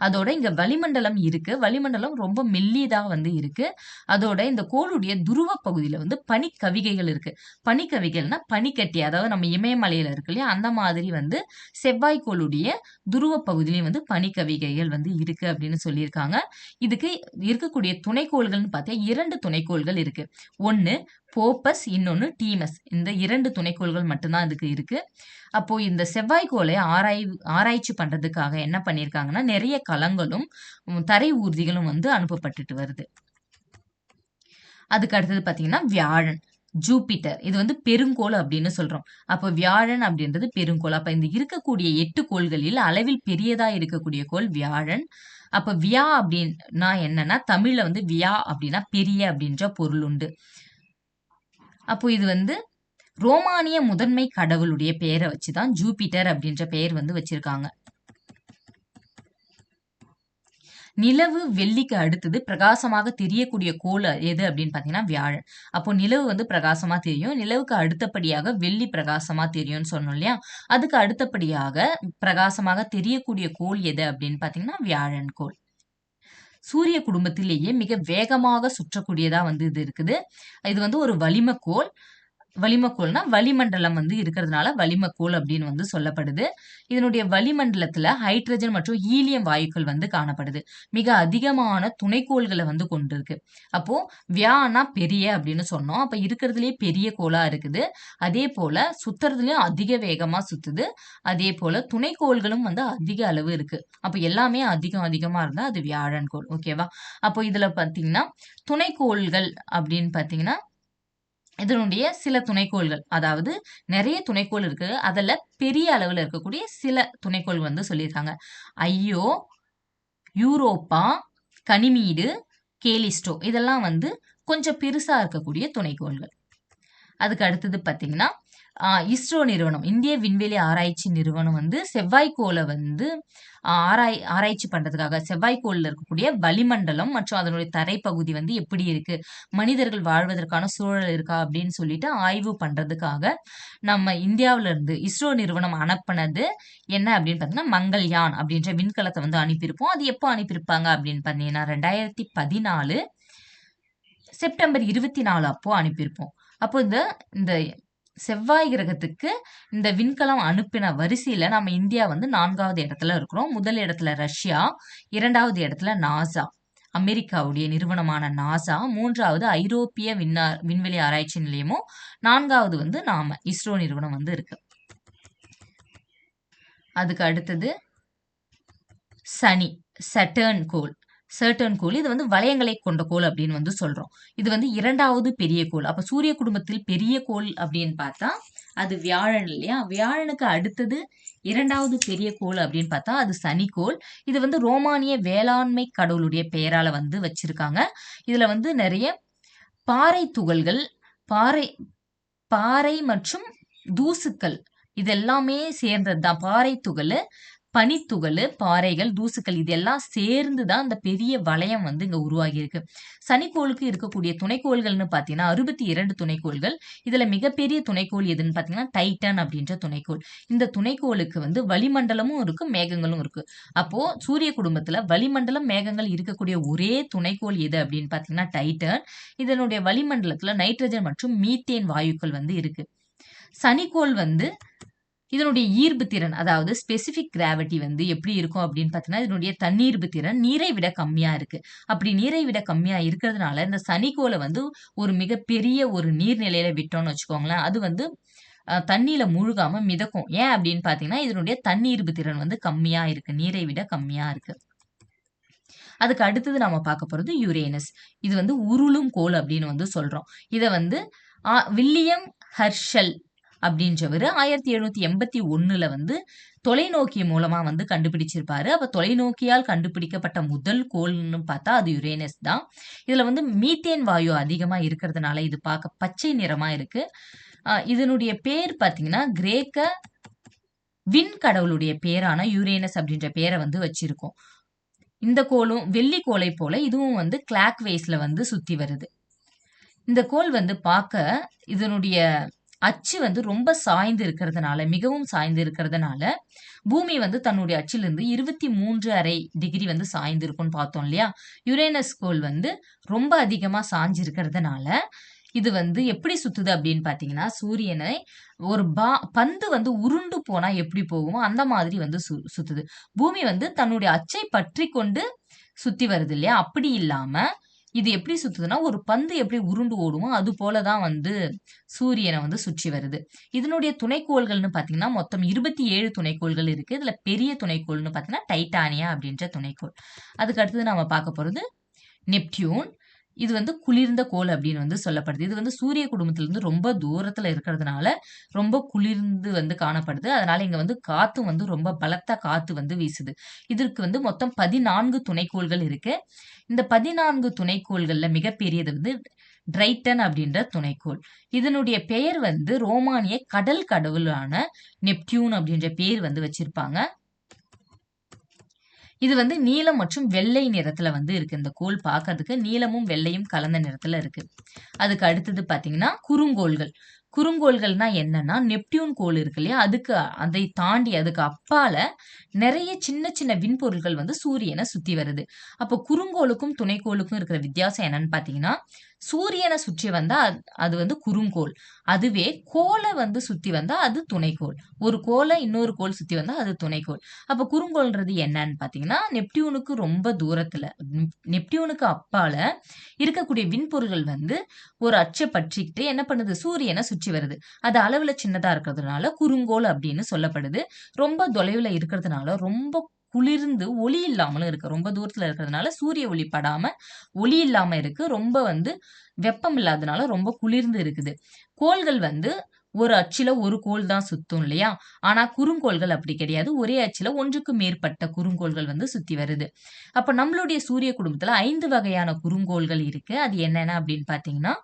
அதோட இங்க வளிமண்டலம் இருக்கு. வளிமண்டலம் ரொம்ப மெல்லியதா வந்து இருக்கு. அதோட இந்த கோளுடைய துருவ பகுதியில வந்து பனிக்கவிகைகள் இருக்கு. பனிக்கவிகைகள்னா பனிக்கட்டி, அதாவது நம்ம இமயமலையில இருக்கு இல்லையா, அந்த மாதிரி வந்து செவ்வாய் கோளுடைய துருவ பகுதியிலையும் வந்து பனிக்கவிகைகள் வந்து இருக்கு அப்படின்னு சொல்லியிருக்காங்க. இதுக்கு இருக்கக்கூடிய துணைக்கோள்கள்னு பார்த்தா 2 துணைக்கோள்கள் இருக்கு. ஒன்னு போப்பஸ், இன்னொன்னு டீமஸ். இந்த 2 துணைக்கோள்கள் மட்டும்தான் இதுக்கு இருக்கு. அப்போ இந்த செவ்வாய்க்கோளை ஆராய்ச்சி பண்றதுக்காக என்ன பண்ணியிருக்காங்கன்னா நிறைய கலங்களும் தரை ஊர்திகளும் வந்து அனுப்பப்பட்டுட்டு வருது. அதுக்கு அடுத்தது பார்த்தீங்கன்னா வியாழன், ஜூபிட்டர். இது வந்து பெருங்கோள் அப்படின்னு சொல்றோம். அப்போ வியாழன் அப்படின்றது பெருங்கோள். அப்ப இந்த இருக்கக்கூடிய 8 கோள்களில் அளவில் பெரியதா இருக்கக்கூடிய கோள் வியாழன். அப்ப வியா அப்படின்னா என்னன்னா தமிழ்ல வந்து வியா அப்படின்னா பெரிய அப்படின்ற பொருள் உண்டு. அப்போ இது வந்து ரோமானிய முதன்மை கடவுளுடைய பெயரை வச்சுதான் ஜூபிட்டர் அப்படின்ற பெயர் வந்து வச்சிருக்காங்க. நிலவு வெள்ளிக்கு அடுத்தது பிரகாசமாக தெரியக்கூடிய கோள் எது அப்படின்னு பார்த்தீங்கன்னா வியாழன். அப்போ நிலவு வந்து பிரகாசமா தெரியும். நிலவுக்கு அடுத்தபடியாக வெள்ளி பிரகாசமா தெரியும்னு சொன்னோம் இல்லையா, அதுக்கு அடுத்தபடியாக பிரகாசமாக தெரியக்கூடிய கோள் எது அப்படின்னு பார்த்தீங்கன்னா வியாழன் கோள். சூரிய குடும்பத்திலேயே மிக வேகமாக சுற்றக்கூடியதா வந்து இது இருக்குது. இது வந்து ஒரு வளிமக்கோள். வளிமக்கோள்னா வளிமண்டலம் வந்து இருக்கிறதுனால வளிமக்கோள் அப்படின்னு வந்து சொல்லப்படுது. இதனுடைய வளிமண்டலத்துல ஹைட்ரஜன் மற்றும் ஹீலியம் வாயுக்கள் வந்து காணப்படுது. மிக அதிகமான துணைக்கோள்களை வந்து கொண்டிருக்கு. அப்போ வியானா பெரிய அப்படின்னு சொன்னோம். அப்ப இருக்கிறதுலயே பெரிய கோளா இருக்குது. அதே போல சுத்துறதுலயும் அதிக வேகமா சுத்துது. அதே போல துணைக்கோள்களும் வந்து அதிக அளவு இருக்கு. அப்ப எல்லாமே அதிகமா இருந்தா அது வியாழன் கோள். ஓகேவா? அப்போ இதுல பாத்தீங்கன்னா துணைக்கோள்கள் அப்படின்னு பாத்தீங்கன்னா இதனுடைய சில துணைக்கோள்கள், அதாவது நிறைய துணைக்கோள் இருக்கு. அதுல பெரிய அளவுல இருக்கக்கூடிய சில துணைக்கோள் வந்து சொல்லியிருக்காங்க. ஐயோ, யூரோப்பா, கனிமீடு, கேலிஸ்டோ. இதெல்லாம் வந்து கொஞ்சம் பெருசா இருக்கக்கூடிய துணைக்கோள்கள். அதுக்கு அடுத்தது பார்த்தீங்கன்னா இஸ்ரோ நிறுவனம், இந்திய விண்வெளி ஆராய்ச்சி நிறுவனம் வந்து செவ்வாய்க்கோளை வந்து ஆராய்ச்சி பண்றதுக்காக செவ்வாய்க்கோளில் இருக்கக்கூடிய வளிமண்டலம் மற்றும் அதனுடைய தரைப்பகுதி வந்து எப்படி இருக்கு, மனிதர்கள் வாழ்வதற்கான சூழல் இருக்கா அப்படின்னு சொல்லிட்டு ஆய்வு பண்றதுக்காக நம்ம இந்தியாவில இருந்து இஸ்ரோ நிறுவனம் அனுப்பினது என்ன அப்படின்னு பார்த்தீங்கன்னா மங்கள்யான் அப்படின்ற விண்கலத்தை வந்து அனுப்பியிருப்போம். அது எப்போ அனுப்பியிருப்பாங்க அப்படின்னு பார்த்தீங்கன்னா 2014 செப்டம்பர் 24 அப்போ அனுப்பியிருப்போம். அப்போ இந்த செவ்வாய் கிரகத்துக்கு இந்த விண்கலம் அனுப்பின வரிசையில நம்ம இந்தியா வந்து 4வது இடத்துல இருக்கிறோம். முதல் இடத்துல ரஷ்யா, 2வது இடத்துல நாசா, அமெரிக்காவுடைய நிறுவனமான நாசா, 3வது ஐரோப்பிய விண்வெளி ஆராய்ச்சி நிலையமும், 4வது வந்து நாம இஸ்ரோ நிறுவனம் வந்து இருக்கு. அதுக்கு அடுத்தது சனி, சட்டர்ன் கோள். சர்டன் கோள் இது வந்து வளையங்களை கொண்ட கோள் அப்படின்னு வந்து சொல்றோம். இது வந்து 2வது பெரிய கோள். அப்ப சூரிய குடும்பத்தில் பெரிய கோள் அப்படின்னு பார்த்தா அது வியாழன் இல்லையா. வியாழனுக்கு அடுத்தது 2வது பெரிய கோள் அப்படின்னு பார்த்தா அது சனிக்கோள். இது வந்து ரோமானிய வேளாண்மை கடவுளுடைய பெயரால வந்து வச்சிருக்காங்க. இதுல வந்து நிறைய பாறை துகள்கள், பாறை மற்றும் தூசுக்கள் இதெல்லாமே சேர்ந்ததுதான். பாறை துகள், பனித்துகள், பாறைகள், தூசுக்கள் இதெல்லாம் சேர்ந்து தான் இந்த பெரிய வளையம் வந்து இங்க உருவாகி இருக்கு. சனிக்கோளுக்கு இருக்கக்கூடிய துணைக்கோள்கள்னு பார்த்தீங்கன்னா 62 துணைக்கோள்கள். இதுல மிகப்பெரிய துணைக்கோள் எதுன்னு பார்த்தீங்கன்னா டைட்டன் அப்படின்ற துணைக்கோள். இந்த துணைக்கோளுக்கு வந்து வளிமண்டலமும் இருக்கு, மேகங்களும் இருக்கு. அப்போ சூரிய குடும்பத்துல வளிமண்டலம், மேகங்கள் இருக்கக்கூடிய ஒரே துணைக்கோள் எது அப்படின்னு பார்த்தீங்கன்னா டைட்டன். இதனுடைய வளிமண்டலத்துல நைட்ரஜன் மற்றும் மீத்தேன் வாயுக்கள் வந்து இருக்கு. சனிக்கோள் வந்து இதனுடைய ஈர்ப்பு திறன், அதாவது ஸ்பெசிபிக் கிராவிட்டி வந்து எப்படி இருக்கும் அப்படின்னு பார்த்தீங்கன்னா இதனுடைய தண்ணீர்ப்பு திறன் நீரை விட கம்மியா இருக்கு. அப்படி நீரை விட கம்மியா இருக்கிறதுனால இந்த சனிக்கோளை வந்து ஒரு மிகப்பெரிய ஒரு நீர்நிலையில விட்டோம்னு வச்சுக்கோங்களேன், அது வந்து தண்ணியில மூழ்காம மிதக்கும். ஏன் அப்படின்னு பார்த்தீங்கன்னா, இதனுடைய தண்ணீர்ப்பு திறன் வந்து கம்மியா இருக்கு. நீரை விட கம்மியா இருக்கு. அதுக்கு அடுத்தது நம்ம பார்க்க போறது யுரேனஸ். இது வந்து உருளும் கோள் அப்படின்னு வந்து சொல்றோம். இத வந்து வில்லியம் ஹெர்ஷல் அப்படின்றவரு 1781ல வந்து தொலைநோக்கி மூலமா வந்து கண்டுபிடிச்சிருப்பாரு. அப்ப தொலைநோக்கியால் கண்டுபிடிக்கப்பட்ட முதல் கோள்னு பார்த்தா அது யுரேனஸ் தான். இதுல வந்து மீத்தேன் வாயு அதிகமா இருக்கிறதுனால இது பார்க்க பச்சை நிறமா இருக்கு. இதனுடைய பேர் பார்த்தீங்கன்னா, கிரேக்க விண்கடவுளுடைய பேரான யுரேனஸ் அப்படின்ற பேரை வந்து வச்சிருக்கோம். இந்த கோளும் வெள்ளி கோளை போல இதுவும் வந்து கிளாக் வைஸ்ல வந்து சுத்தி வருது. இந்த கோள் வந்து பார்க்க இதனுடைய அச்சு வந்து ரொம்ப சாய்ந்து இருக்கிறதுனால, மிகவும் சாய்ந்து இருக்கிறதுனால, பூமி வந்து தன்னுடைய அச்சிலிருந்து 23½ டிகிரி வந்து சாய்ந்து இருக்கும்னு பார்த்தோம் இல்லையா? யுரேனஸ் கோள் வந்து ரொம்ப அதிகமா சாய்ஞ்சு இருக்கிறதுனால, இது வந்து எப்படி சுத்துது அப்படின்னு பார்த்தீங்கன்னா, சூரியனை ஒரு பந்து வந்து உருண்டு போனா எப்படி போகுமோ, அந்த மாதிரி வந்து சுத்துது. பூமி வந்து தன்னுடைய அச்சை பற்றிக் கொண்டு சுத்தி வருது இல்லையா? அப்படி இல்லாம, இது எப்படி சுத்துதுன்னா, ஒரு பந்து எப்படி உருண்டு ஓடுமோ, அது போல தான் வந்து சூரியனை வந்து சுற்றி வருது. இதனுடைய துணைக்கோள்கள்னு பார்த்தீங்கன்னா, மொத்தம் 27 துணைக்கோள்கள் இருக்கு. இதுல பெரிய துணைக்கோள்னு பார்த்தீங்கன்னா, டைட்டானியா அப்படின்ற துணைக்கோள். அதுக்கு அடுத்தது நாம பார்க்க போறது நெப்டியூன். இது வந்து குளிர்ந்த கோள் அப்படின்னு வந்து சொல்லப்படுது. இது வந்து சூரிய குடும்பத்திலிருந்து ரொம்ப தூரத்துல இருக்கிறதுனால, ரொம்ப குளிர்ந்து வந்து காணப்படுது. அதனால இங்க வந்து காத்தும் வந்து ரொம்ப பலத்த காத்து வந்து வீசுது. இதற்கு வந்து மொத்தம் 14 துணைக்கோள்கள் இருக்கு. இந்த 14 துணைக்கோள்கள்ல மிகப்பெரியது வந்து டிரைட்டன் அப்படின்ற துணைக்கோள். இதனுடைய பெயர் வந்து ரோமானிய கடல் கடவுளான நெப்டியூன் அப்படின்ற பேர் வந்து வச்சிருப்பாங்க. இது வந்து நீலம் மற்றும் வெள்ளை நிறத்துல வந்து இருக்கு. இந்த கோள் பார்க்கறதுக்கு நீலமும் வெள்ளையும் கலந்த நிறத்துல இருக்கு. அதுக்கு அடுத்தது பாத்தீங்கன்னா குறுங்கோள்கள். குறுங்கோள்கள்னா என்னன்னா, நெப்டியூன் கோள் இருக்கு இல்லையா? அதை தாண்டி அதுக்கு அப்பால நிறைய சின்ன சின்ன விண்பொருள்கள் வந்து சூரியனை சுத்தி வருது. அப்போ குறுங்கோளுக்கும் துணைக்கோளுக்கும் இருக்கிற வித்தியாசம் என்னன்னு பாத்தீங்கன்னா, சூரியனை சுற்றி வந்தா அது வந்து குறுங்கோள். அதுவே கோளை வந்து சுத்தி வந்தா அது துணைக்கோள். ஒரு கோளை இன்னொரு கோள் சுத்தி வந்தா அது துணைக்கோள். அப்ப குறுங்கோள்ன்றது என்னன்னு பாத்தீங்கன்னா, நெப்டியூனுக்கு ரொம்ப தூரத்துல, நெப்டியூனுக்கு அப்பால இருக்கக்கூடிய விண்பொருள்கள் வந்து ஒரு அச்சை பற்றிக்கிட்டு என்ன பண்ணுது, சூரியனை சுற்றி வருது. அது அளவுல சின்னதா இருக்கிறதுனால குறுங்கோள் அப்படின்னு சொல்லப்படுது. ரொம்ப தொலைவுல இருக்கிறதுனால ரொம்ப குளிர்ந்து ஒளி இல்லாமலும் இருக்கு. ரொம்ப தூரத்துல இருக்கிறதுனால சூரிய ஒளி படாம ஒளி இல்லாம இருக்கு. ரொம்ப வந்து வெப்பம் இல்லாதனால ரொம்ப குளிர்ந்து இருக்குது. கோள்கள் வந்து ஒரு அச்சுல ஒரு கோள் தான் சுத்தும் இல்லையா? ஆனா குறுங்கோள்கள் அப்படி கிடையாது. ஒரே அச்சுல ஒன்றுக்கு மேற்பட்ட குறுங்கோள்கள் வந்து சுத்தி வருது. அப்ப நம்மளுடைய சூரிய குடும்பத்துல 5 வகையான குறுங்கோள்கள் இருக்கு. அது என்னென்ன அப்படின்னு பார்த்தீங்கன்னா,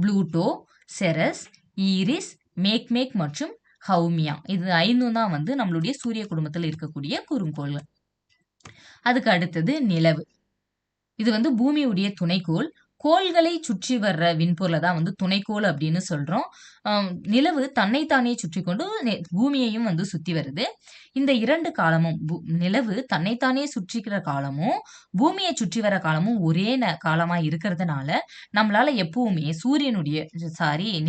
ப்ளூட்டோ, செரஸ், ஈரிஸ், மேக்மேக் மற்றும் ஹௌமியா. இது 5ம் தான் வந்து நம்மளுடைய சூரிய குடும்பத்துல இருக்கக்கூடிய குறுங்கோள்கள். அதுக்கு அடுத்தது நிலவு. இது வந்து பூமியுடைய துணைக்கோள். கோள்களை சுற்றி வர்ற விண்பொருள தான் வந்து துணைக்கோள் அப்படின்னு சொல்றோம். நிலவு தன்னைத்தானே சுற்றி கொண்டு பூமியையும் வந்து சுத்தி வருது. இந்த 2 காலமும் நிலவு தன்னைத்தானே சுற்றிக்கிற காலமும், பூமியை சுற்றி வர காலமும் ஒரே காலமா இருக்கிறதுனால, நம்மளால எப்பவுமே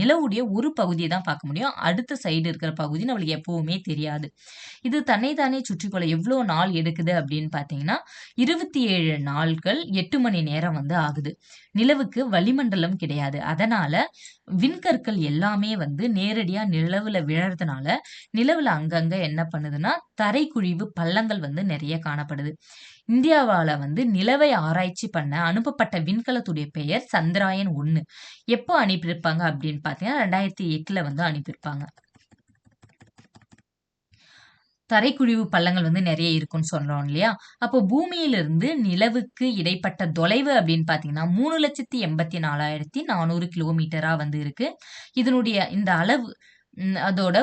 நிலவுடைய ஒரு பகுதிய தான் பார்க்க முடியும். அடுத்த சைடு இருக்கிற பகுதி நம்மளுக்கு எப்பவுமே தெரியாது. இது தன்னைத்தானே சுற்றிக்கொள்ள எவ்வளோ நாள் எடுக்குது அப்படின்னு பார்த்தீங்கன்னா, 27 நாட்கள் 8 மணி நேரம் வந்து ஆகுது. நிலவுக்கு வளிமண்டலம் கிடையாது. அதனால விண்கற்கள் எல்லாமே வந்து நேரடியா நிலவுல விழறதுனால, நிலவுல அங்கங்க என்ன பண்ணுதுன்னா, தரைக்குழிவு பள்ளங்கள் வந்து நெறைய காணப்படுது. இந்தியாவால வந்து நிலவை ஆராய்ச்சி பண்ண அனுப்பப்பட்ட விண்கலத்துடைய பெயர் சந்திராயன் 1. எப்போ அனுப்பியிருப்பாங்க அப்படின்னு பார்த்தீங்கன்னா, 2008ல வந்து அனுப்பியிருப்பாங்க. தரைக்குழிவு பள்ளங்கள் வந்து நிறைய இருக்குன்னு சொல்றோம் இல்லையா? அப்போ பூமியிலிருந்து நிலவுக்கு இடைப்பட்ட தொலைவு அப்படின்னு பார்த்தீங்கன்னா, 3,84,400 கிலோமீட்டரா வந்து இருக்கு. இதனுடைய இந்த அளவு அதோட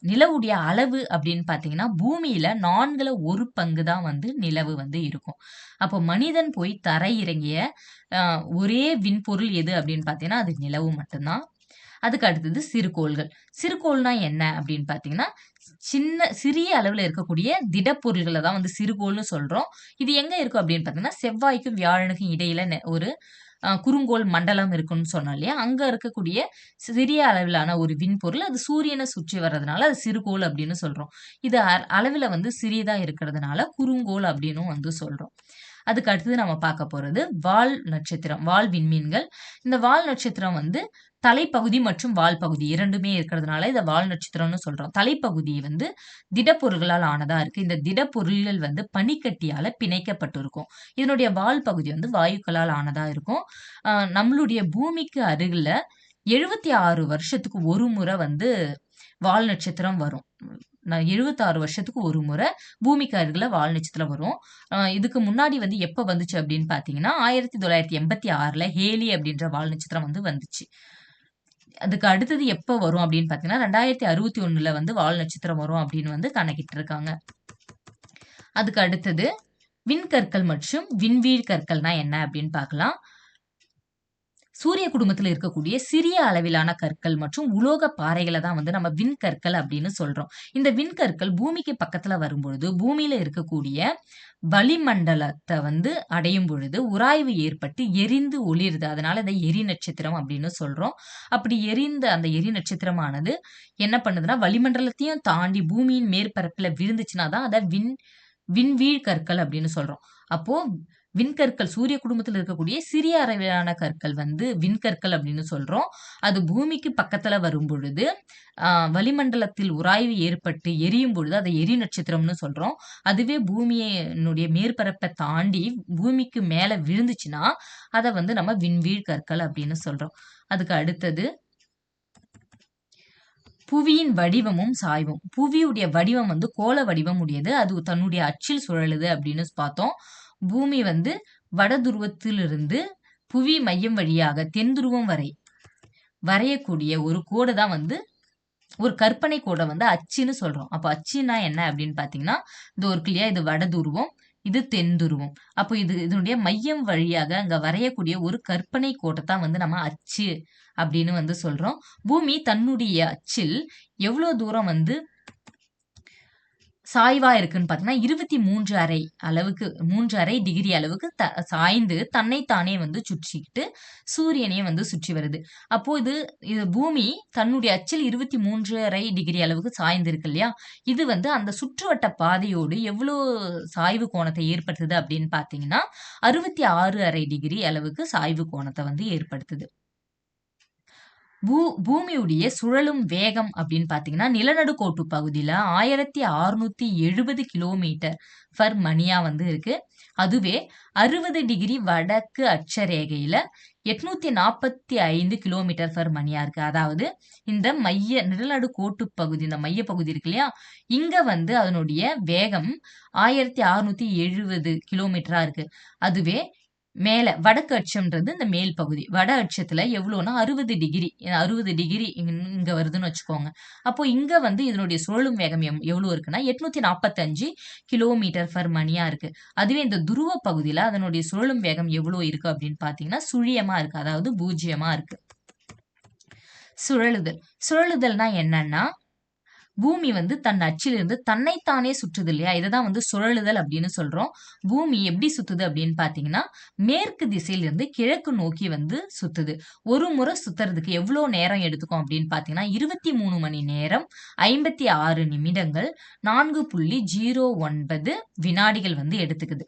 நிலவுடைய அளவு அப்படின்னு பார்த்தீங்கன்னா, பூமியில 4ல 1 பங்கு தான் வந்து நிலவு வந்து இருக்கும். அப்போ மனிதன் போய் தரை இறங்கிய ஒரே விண்பொருள் எது அப்படின்னு பார்த்தீங்கன்னா, அது நிலவு மட்டும்தான். அதுக்கு அடுத்தது சிறுகோள்கள். சிறுகோள்னா என்ன அப்படின்னு பார்த்தீங்கன்னா, சிறிய அளவுல இருக்கக்கூடிய திடப்பொருள்கள தான் வந்து சிறுகோள்னு சொல்றோம். இது எங்க இருக்கும் அப்படின்னு பார்த்தீங்கன்னா, செவ்வாய்க்கும் வியாழனுக்கும் இடையில ஒரு குறுங்கோள் மண்டலம் இருக்குன்னு சொன்னோம் இல்லையா? அங்க இருக்கக்கூடிய சிறிய அளவிலான ஒரு விண்பொருள். அது சூரியனை சுற்றி வர்றதுனால அது சிறுகோள் அப்படின்னு சொல்றோம். இது அளவில வந்து சிறியதா இருக்கிறதுனால குறுங்கோள் அப்படின்னும் வந்து சொல்றோம். அதுக்கு அடுத்தது நம்ம பார்க்க போறது வால் நட்சத்திரம், வால் விண்மீன்கள். இந்த வால் நட்சத்திரம் வந்து தலைப்பகுதி மற்றும் வால் பகுதி இரண்டுமே இருக்கிறதுனால இதை வால் நட்சத்திரம்னு சொல்றோம். தலைப்பகுதி வந்து திடப்பொருள்களால் ஆனதா இருக்கு. இந்த திடப்பொருள்கள் வந்து பனிக்கட்டியால பிணைக்கப்பட்டிருக்கும். இதனுடைய வால் பகுதி வந்து வாயுக்களால் ஆனதா இருக்கும். நம்மளுடைய பூமிக்கு அருகில 76 வருஷத்துக்கு ஒரு முறை வந்து வால் நட்சத்திரம் வரும். 76 வருஷத்துக்கு ஒரு முறை பூமிக்கு அருகில வால் நட்சத்திரம் வரும். இதுக்கு முன்னாடி வந்து எப்ப வந்துச்சு அப்படின்னு பாத்தீங்கன்னா 1986ல ஹேலி அப்படின்ற வால் நட்சத்திரம் வந்து வந்துச்சு. அதுக்கு அடுத்தது எப்ப வரும் அப்படின்னு பாத்தீங்கன்னா 2061ல வந்து வால் நட்சத்திரம் வரும் அப்படின்னு வந்து கணக்கிட்டு இருக்காங்க. அதுக்கு அடுத்தது விண்கற்கள் மற்றும் விண்வீழ் கற்கள்னா என்ன அப்படின்னு பார்க்கலாம். சூரிய குடும்பத்தில் இருக்கக்கூடிய சிறிய அளவிலான கற்கள் மற்றும் உலோக பாறைகளை தான் வந்து நம்ம விண்கற்கள் அப்படின்னு சொல்றோம். இந்த விண்கற்கள் பூமிக்கு பக்கத்துல வரும்பொழுது பூமியில இருக்கக்கூடிய வளிமண்டலத்தை வந்து அடையும் பொழுது உராய்வு ஏற்பட்டு எரிந்து ஒளிருது. அதனால இதை எரி நட்சத்திரம் அப்படின்னு சொல்றோம். அப்படி எரிந்த அந்த எரி நட்சத்திரமானது என்ன பண்ணுதுன்னா வளிமண்டலத்தையும் தாண்டி பூமியின் மேற்பரப்புல விழுந்துச்சுன்னா தான் அதை விண்வீழ் கற்கள் அப்படின்னு சொல்றோம். அப்போ விண்கற்கள் சூரிய குடும்பத்தில் இருக்கக்கூடிய சிறிய அளவிலான கற்கள் வந்து விண்கற்கள் அப்படின்னு சொல்றோம். அது பூமிக்கு பக்கத்துல வரும் பொழுது வளிமண்டலத்தில் உராய்வு ஏற்பட்டு எரியும் பொழுது அதை எரி நட்சத்திரம்னு சொல்றோம். அதுவே பூமியினுடைய மேற்பரப்பை தாண்டி பூமிக்கு மேல விழுந்துச்சுன்னா அதை வந்து நம்ம விண்வீழ் கற்கள் அப்படின்னு சொல்றோம். அதுக்கு அடுத்தது புவியின் வடிவமும் சாய்வும். புவியுடைய வடிவம் வந்து கோள வடிவம் உடையது. அது தன்னுடைய அச்சில் சுழலுது அப்படின்னு பார்த்தோம். பூமி வந்து வட துருவத்திலிருந்து புவி மையம் வழியாக தென் துருவம் வரை வரையக்கூடிய ஒரு கோடு தான் வந்து ஒரு கற்பனை கோடை வந்து அச்சுன்னு சொல்றோம். அப்போ அச்சுன்னா என்ன அப்படின்னு பாத்தீங்கன்னா இது ஒரு கிளியா இது வட துருவம், இது தென் துருவம். அப்போ இதனுடைய மையம் வழியாக அங்க வரையக்கூடிய ஒரு கற்பனை கோட்டை தான் வந்து நம்ம அச்சு அப்படின்னு வந்து சொல்றோம். பூமி தன்னுடைய அச்சில் எவ்வளவு தூரம் வந்து சாய்வா இருக்குன்னு பாத்தீங்கன்னா 3.5 டிகிரி அளவுக்கு சாய்ந்து தன்னைத்தானே வந்து சுற்றிக்கிட்டு சூரியனையும் வந்து சுற்றி வருது. அப்போ இது பூமி தன்னுடைய அச்சில் 23.5 டிகிரி அளவுக்கு சாய்ந்து இருக்கு இல்லையா? இது வந்து அந்த சுற்றுவட்ட பாதையோடு எவ்வளவு சாய்வு கோணத்தை ஏற்படுத்துது அப்படின்னு பாத்தீங்கன்னா 66.5 டிகிரி அளவுக்கு சாய்வு கோணத்தை வந்து ஏற்படுத்துது. பூமியுடைய சுழலும் வேகம் அப்படின்னு பாத்தீங்கன்னா நிலநடுக்கோட்டு பகுதியில 1670 கிலோமீட்டர் பர் மணியா வந்து இருக்கு. அதுவே 60 டிகிரி வடக்கு அட்சரேகையில 845 கிலோமீட்டர் பர் மணியா இருக்கு. அதாவது இந்த நிலநடுக்கோட்டு பகுதி, இந்த மைய பகுதி இருக்கு இல்லையா, இங்க வந்து அதனுடைய வேகம் 1670 கிலோமீட்டரா இருக்கு. அதுவே மேல வடக்கு அச்சம்ன்றது இந்த மேல் பகுதி, வட அச்சத்துல எவ்வளவுனா 60 டிகிரி இங்க வருதுன்னு வச்சுக்கோங்க. அப்போ இங்க வந்து இதனுடைய சுழலும் வேகம் எவ்வளவு இருக்குன்னா 845 கிலோமீட்டர் பர் மணியா இருக்கு. அதுவே இந்த துருவ பகுதியில அதனுடைய சுழலும் வேகம் எவ்வளவு இருக்கு அப்படின்னு பாத்தீங்கன்னா சுழியமா இருக்கு, அதாவது 0 இருக்கு. சுழலுதல்னா என்னன்னா பூமி வந்து தன் அச்சிலிருந்து தன்னைத்தானே சுற்றுது இல்லையா, இதைதான் வந்து சுழலுதல் அப்படின்னு சொல்றோம். பூமி எப்படி சுத்துது அப்படின்னு பாத்தீங்கன்னா மேற்கு திசையிலிருந்து கிழக்கு நோக்கி வந்து சுத்துது. ஒரு முறை சுத்துறதுக்கு எவ்வளவு நேரம் எடுத்துக்கும் அப்படின்னு பாத்தீங்கன்னா 23 மணி நேரம் 56 நிமிடங்கள் 4.09 வினாடிகள் வந்து எடுத்துக்குது.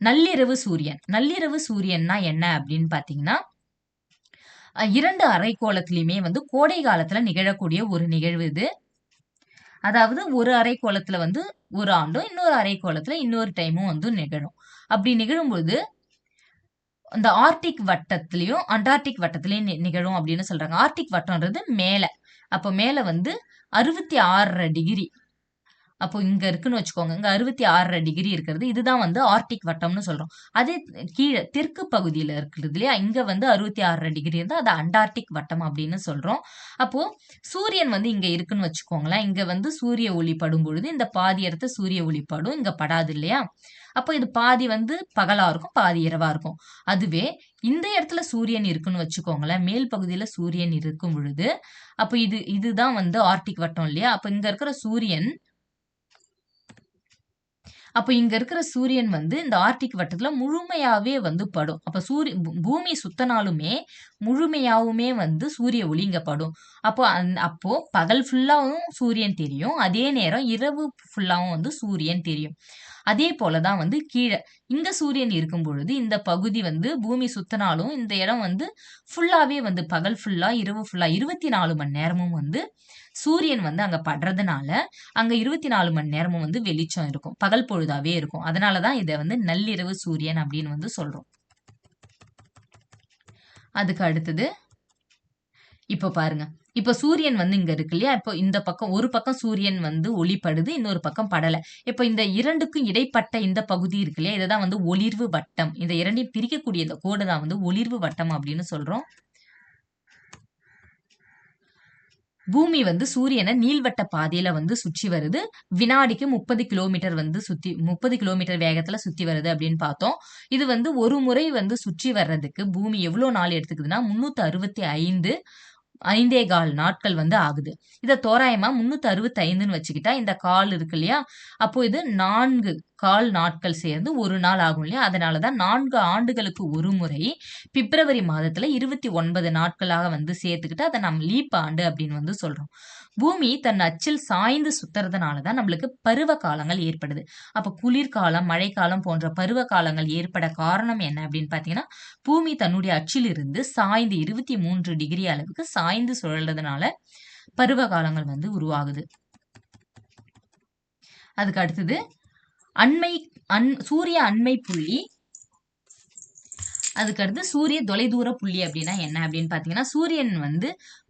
நள்ளிரவு சூரியன்னா என்ன அப்படின்னு பாத்தீங்கன்னா 2 அரைக்கோளத்திலுமே வந்து கோடை காலத்துல நிகழக்கூடிய ஒரு நிகழ்வு இது. அதாவது ஒரு அரைக்கோளத்துல வந்து ஒரு ஆண்டும் இன்னொரு அரைக்கோளத்துல இன்னொரு டைமும் வந்து நிகழும். அப்படி நிகழும்போது இந்த ஆர்டிக் வட்டத்திலையும் அண்டார்டிக் வட்டத்திலையும் நிகழும் அப்படின்னு சொல்றாங்க. ஆர்டிக் வட்டம்ன்றது மேல, அப்ப மேல வந்து 66.5 டிகிரி, அப்போ இங்க இருக்குன்னு வச்சுக்கோங்க, இங்க 66.5 டிகிரி இருக்கிறது, இதுதான் வந்து ஆர்டிக் வட்டம்னு சொல்றோம். அதே கீழே தெற்கு பகுதியில இருக்குது இல்லையா, இங்க வந்து 66.5 டிகிரி இருந்தா அது அண்டார்டிக் வட்டம் அப்படின்னு சொல்றோம். அப்போ சூரியன் வந்து இங்க இருக்குன்னு வச்சுக்கோங்களேன், இங்க வந்து சூரிய ஒளி படும் பொழுது இந்த பாதி இடத்த சூரிய ஒளி படும், இங்க படாது இல்லையா? அப்போ இது பாதி வந்து பகலா இருக்கும், பாதி இரவா இருக்கும். அதுவே இந்த இடத்துல சூரியன் இருக்குன்னு வச்சுக்கோங்களேன், மேல் பகுதியில சூரியன் இருக்கும் பொழுது அப்போ இதுதான் வந்து ஆர்டிக் வட்டம் இல்லையா? அப்ப இங்க இருக்கிற சூரியன் வந்து இந்த ஆர்டிக் வட்டத்துல முழுமையாவே வந்து படும். அப்ப பூமி சுத்தனாலுமே முழுமையாவுமே வந்து சூரிய ஒளி இங்க படும். அப்போ பகல் ஃபுல்லாவும் சூரியன் தெரியும், அதே நேரம் இரவு ஃபுல்லாவும் வந்து சூரியன் தெரியும். அதே போலதான் வந்து கீழே இங்க சூரியன் இருக்கும் பொழுது இந்த பகுதி வந்து பூமி சுத்தினாலும் இந்த இடம் வந்து ஃபுல்லாவே வந்து பகல் ஃபுல்லா இரவு ஃபுல்லா 24 மணி நேரமும் வந்து சூரியன் வந்து அங்க படுறதுனால அங்க 24 மணி நேரமும் வந்து வெளிச்சம் இருக்கும், பகல் பொழுதாவே இருக்கும். அதனாலதான் இதை வந்து நள்ளிரவு சூரியன் அப்படின்னு வந்து சொல்றோம். அதுக்கு அடுத்தது இப்ப பாருங்க, இப்ப சூரியன் வந்து இங்க இருக்கு இல்லையா? இப்போ இந்த பக்கம் ஒரு பக்கம் சூரியன் வந்து ஒளிப்படுது, இன்னொரு பக்கம் படல. இப்ப இந்த இரண்டுக்கும் இடைப்பட்ட இந்த பகுதி இருக்கு இல்லையா? இததான் வந்து ஒளிர்வு வட்டம். இந்த இரண்டையும் பிரிக்கக்கூடிய இந்த கோடு தான் வந்து ஒளிர்வு வட்டம் அப்படின்னு சொல்றோம். பூமி வந்து சூரியனை நீள்வட்ட பாதையில வந்து சுற்றி வருது. வினாடிக்கு 30 கிலோமீட்டர் வந்து 30 கிலோமீட்டர் வேகத்துல சுத்தி வருது அப்படின்னு பார்த்தோம். இது வந்து ஒரு முறை வந்து சுற்றி வர்றதுக்கு பூமி எவ்வளவு நாள் எடுத்துக்குதுன்னா 365 5.25 நாட்கள் வந்து ஆகுது. இத தோராயமா 365ன்னு வச்சுக்கிட்டா இந்த கால் இருக்கு இல்லையா? அப்போ இது 4 கால் நாட்கள் சேர்ந்து ஒரு நாள் ஆகும் இல்லையா? அதனாலதான் 4 ஆண்டுகளுக்கு ஒரு முறை பிப்ரவரி மாதத்துல 29 நாட்களாக வந்து சேர்த்துக்கிட்டு அதை நம்ம லீப் ஆண்டு அப்படின்னு வந்து சொல்றோம். பூமி தன் அச்சில் சாய்ந்து சுத்துறதுனாலதான் நம்மளுக்கு பருவ காலங்கள் ஏற்படுது. அப்ப குளிர்காலம், மழைக்காலம் போன்ற பருவ காலங்கள் ஏற்பட காரணம் என்ன அப்படின்னு பாத்தீங்கன்னா, பூமி தன்னுடைய அச்சிலிருந்து சாய்ந்து 23 டிகிரி அளவுக்கு சாய்ந்து சுழல்றதுனால பருவ காலங்கள் வந்து உருவாகுது. அதுக்கு அடுத்தது சூரிய அண்மை புள்ளி. அதுக்கடுத்து சூரிய தொலைதூர புள்ளி அப்படின்னா என்ன அப்படின்னு பாத்தீங்கன்னா, சூரியன் வந்து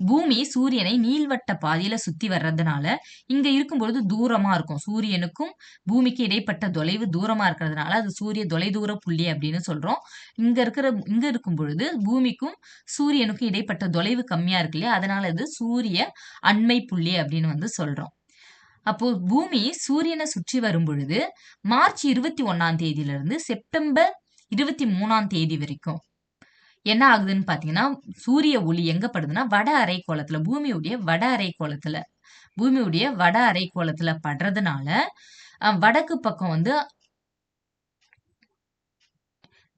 பூமி சூரியனை நீள்வட்ட பாதையில சுத்தி வர்றதுனால இங்க இருக்கும்பொழுது தூரமா இருக்கும். சூரியனுக்கும் பூமிக்கு இடைப்பட்ட தொலைவு தூரமா இருக்கிறதுனால அது சூரிய தொலைதூர புள்ளி அப்படின்னு சொல்றோம். இங்க இருக்கும் பொழுது பூமிக்கும் சூரியனுக்கும் இடைப்பட்ட தொலைவு கம்மியா இருக்கு இல்லையா? அதனால இது சூரிய அண்மை புள்ளி அப்படின்னு வந்து சொல்றோம். அப்போ பூமி சூரியனை சுற்றி வரும் பொழுது மார்ச் 21ஆம் தேதியிலிருந்து செப்டம்பர் 23ஆம் தேதி வரைக்கும் என்ன ஆகுதுன்னு பாத்தீங்கன்னா, சூரிய ஒளி எங்க படுதுன்னா வட அரைக்கோளத்துல, பூமியுடைய வட அரைக்கோளத்துல படுறதுனால வடக்கு பக்கம் வந்து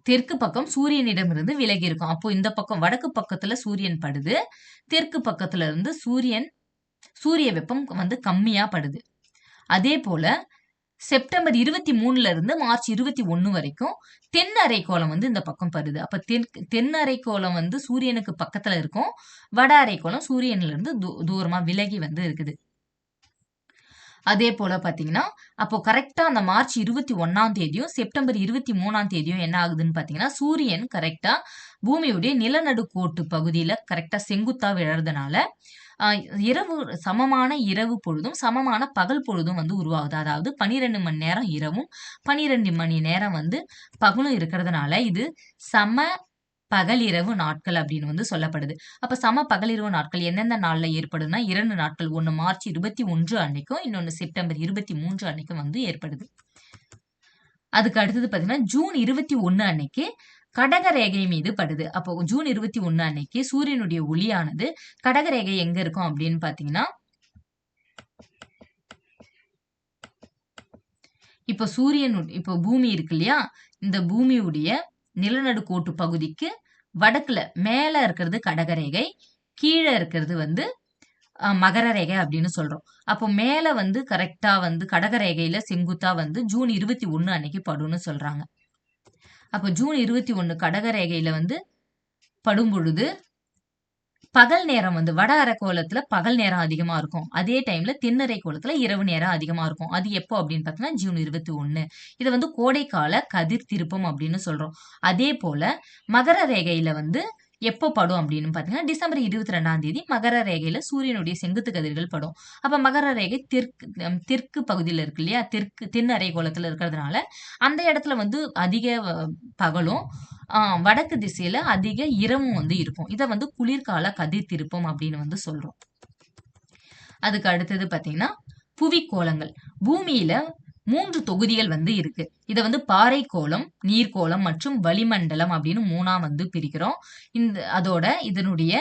தெற்கு பக்கம் சூரியனிடமிருந்து விலகி இருக்கும். அப்போ இந்த பக்கம் வடக்கு பக்கத்துல சூரியன் படுது, தெற்கு பக்கத்துல இருந்து சூரிய வெப்பம் வந்து கம்மியா படுது. அதே போல செப்டம்பர் 23ல இருந்து மார்ச் 21 வரைக்கும் தென் அரைக்கோளம் வந்து இந்த பக்கம் படுது. அப்ப தென் அரைக்கோளம் வந்து சூரியனுக்கு பக்கத்துல இருக்கும், வட அரைக்கோளம் சூரியன்ல இருந்து தூரமா விலகி வந்து இருக்குது. அதே போல பாத்தீங்கன்னா, அப்போ கரெக்டா அந்த மார்ச் 21ஆம் தேதியும் செப்டம்பர் 23ஆம் தேதியும் என்ன ஆகுதுன்னு பாத்தீங்கன்னா, சூரியன் கரெக்டா பூமியுடைய நிலநடுக்கோட்டு பகுதியில கரெக்டா செங்குத்தா விழறதுனால சமமான இரவு பொழுதும் சமமான பகல் பொழுதும் வந்து உருவாகுது. அதாவது 12 மணி நேரம் இரவும் 12 மணி நேரம் வந்து பகலும் இருக்கிறதுனால இது சம பகலிரவு நாட்கள் அப்படின்னு வந்து சொல்லப்படுது. அப்ப சம பகலிரவு நாட்கள் எந்தெந்த நாள்ல ஏற்படுதுன்னா 2 நாட்கள். ஒன்னு மார்ச் 21 அன்னைக்கும், இன்னொன்னு செப்டம்பர் 23 அன்னைக்கும் வந்து ஏற்படுது. அதுக்கு அடுத்தது பாத்தீங்கன்னா ஜூன் 21 அன்னைக்கு கடகரேகை மீது படுது. அப்போ ஜூன் 21 அன்னைக்கு சூரியனுடைய ஒளியானது கடகரேகை எங்க இருக்கும் அப்படின்னு பாத்தீங்கன்னா, இப்போ பூமி இருக்கு இல்லையா? இந்த பூமியுடைய நிலநடுக்கோட்டு பகுதிக்கு வடக்குல மேல இருக்கிறது கடகரேகை, கீழே இருக்கிறது வந்து மகர ரேகை அப்படின்னு சொல்றோம். அப்போ மேல வந்து கரெக்டா வந்து கடகரேகையில செங்குத்தா வந்து ஜூன் 21 அன்னைக்கு படும்னு சொல்றாங்க. அப்ப ஜூன் 21 கடகரேகையில வந்து படும் பொழுது பகல் நேரம் வந்து வட அரைக்கோளத்துல பகல் நேரம் அதிகமா இருக்கும். அதே டைம்ல தென்னரை கோளத்துல இரவு நேரம் அதிகமா இருக்கும். அது எப்போ அப்படின்னு பாத்தீங்கன்னா ஜூன் 21. இதை வந்து கோடைக்கால கதிர் திருப்பம் அப்படின்னு சொல்றோம். அதே போல மகர ரேகையில வந்து எப்போ படும் அப்படின்னு பாத்தீங்கன்னா டிசம்பர் 22ஆம் தேதி மகர ரேகையில சூரியனுடைய செங்குத்து கதிர்கள் படும். அப்ப மகர ரேகை தெற்கு பகுதியில இருக்கு இல்லையா? தென் அரைக்கோளத்துல இருக்கிறதுனால அந்த இடத்துல வந்து அதிக பகலும் வடக்கு திசையில அதிக இரவும் வந்து இருக்கும். இதை வந்து குளிர்கால கதிர் திருப்பம் அப்படின்னு வந்து சொல்றோம். அதுக்கு அடுத்தது பாத்தீங்கன்னா புவிக்கோளங்கள். பூமியில 3 தொகுதிகள் வந்து இருக்கு. இத வந்து பாறை கோளம், நீர்க்கோளம் மற்றும் வளிமண்டலம் அப்படின்னு 3ஆ வந்து பிரிக்கிறோம். இதனுடைய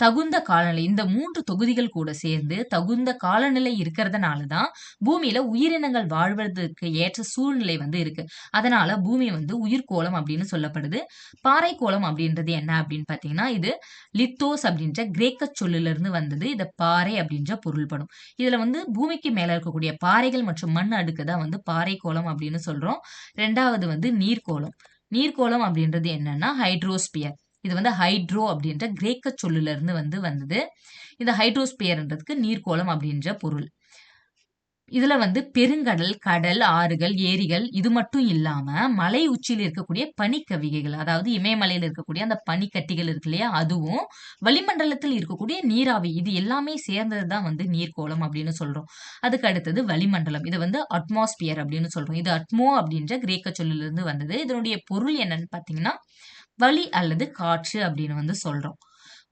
தகுந்த காலநிலை இந்த 3 தொகுதிகள் கூட சேர்ந்து தகுந்த காலநிலை இருக்கிறதுனால தான் பூமியில உயிரினங்கள் வாழ்வதற்கு ஏற்ற சூழ்நிலை வந்து இருக்கு. அதனால பூமி வந்து உயிர்க்கோளம் அப்படின்னு சொல்லப்படுது. பாறைக்கோளம் அப்படின்றது என்ன அப்படின்னு பார்த்தீங்கன்னா, இது லித்தோஸ் அப்படின்ற கிரேக்க சொல்லுல இருந்து வந்தது. இத பாறை அப்படின்ற பொருள்படும். இதுல வந்து பூமிக்கு மேல இருக்கக்கூடிய பாறைகள் மற்றும் மண் அடுக்கு தான் வந்து பாறைக்கோளம் அப்படின்னு சொல்றோம். 2வது வந்து நீர்க்கோளம். நீர்க்கோளம் அப்படின்றது என்னன்னா ஹைட்ரோஸ்பியர். இது வந்து ஹைட்ரோ அப்படின்ற கிரேக்க சொல்லுல இருந்து வந்தது. இந்த ஹைட்ரோஸ்பியர்ன்றதுக்கு நீர்க்கோளம் அப்படின்ற பொருள். இதுல வந்து பெருங்கடல், கடல், ஆறுகள், ஏரிகள் இது மட்டும் இல்லாம மலை உச்சியில இருக்கக்கூடிய பனிக்கவிகைகள், அதாவது இமயமலையில இருக்கக்கூடிய அந்த பனிக்கட்டிகள் இருக்கு இல்லையா? அதுவும் வளிமண்டலத்தில் இருக்கக்கூடிய நீராவி இது எல்லாமே சேர்ந்தது தான் வந்து நீர்க்கோளம் அப்படின்னு சொல்றோம். அதுக்கு அடுத்தது வளிமண்டலம். இது வந்து அட்மாஸ்பியர் அப்படின்னு சொல்றோம். இது அட்மோ அப்படின்ற கிரேக்க சொல்லிலிருந்து வந்தது. இதனுடைய பொருள் என்னன்னு பார்த்தீங்கன்னா, வளி அல்லது காற்று அப்படின்னு வந்து சொல்றோம்.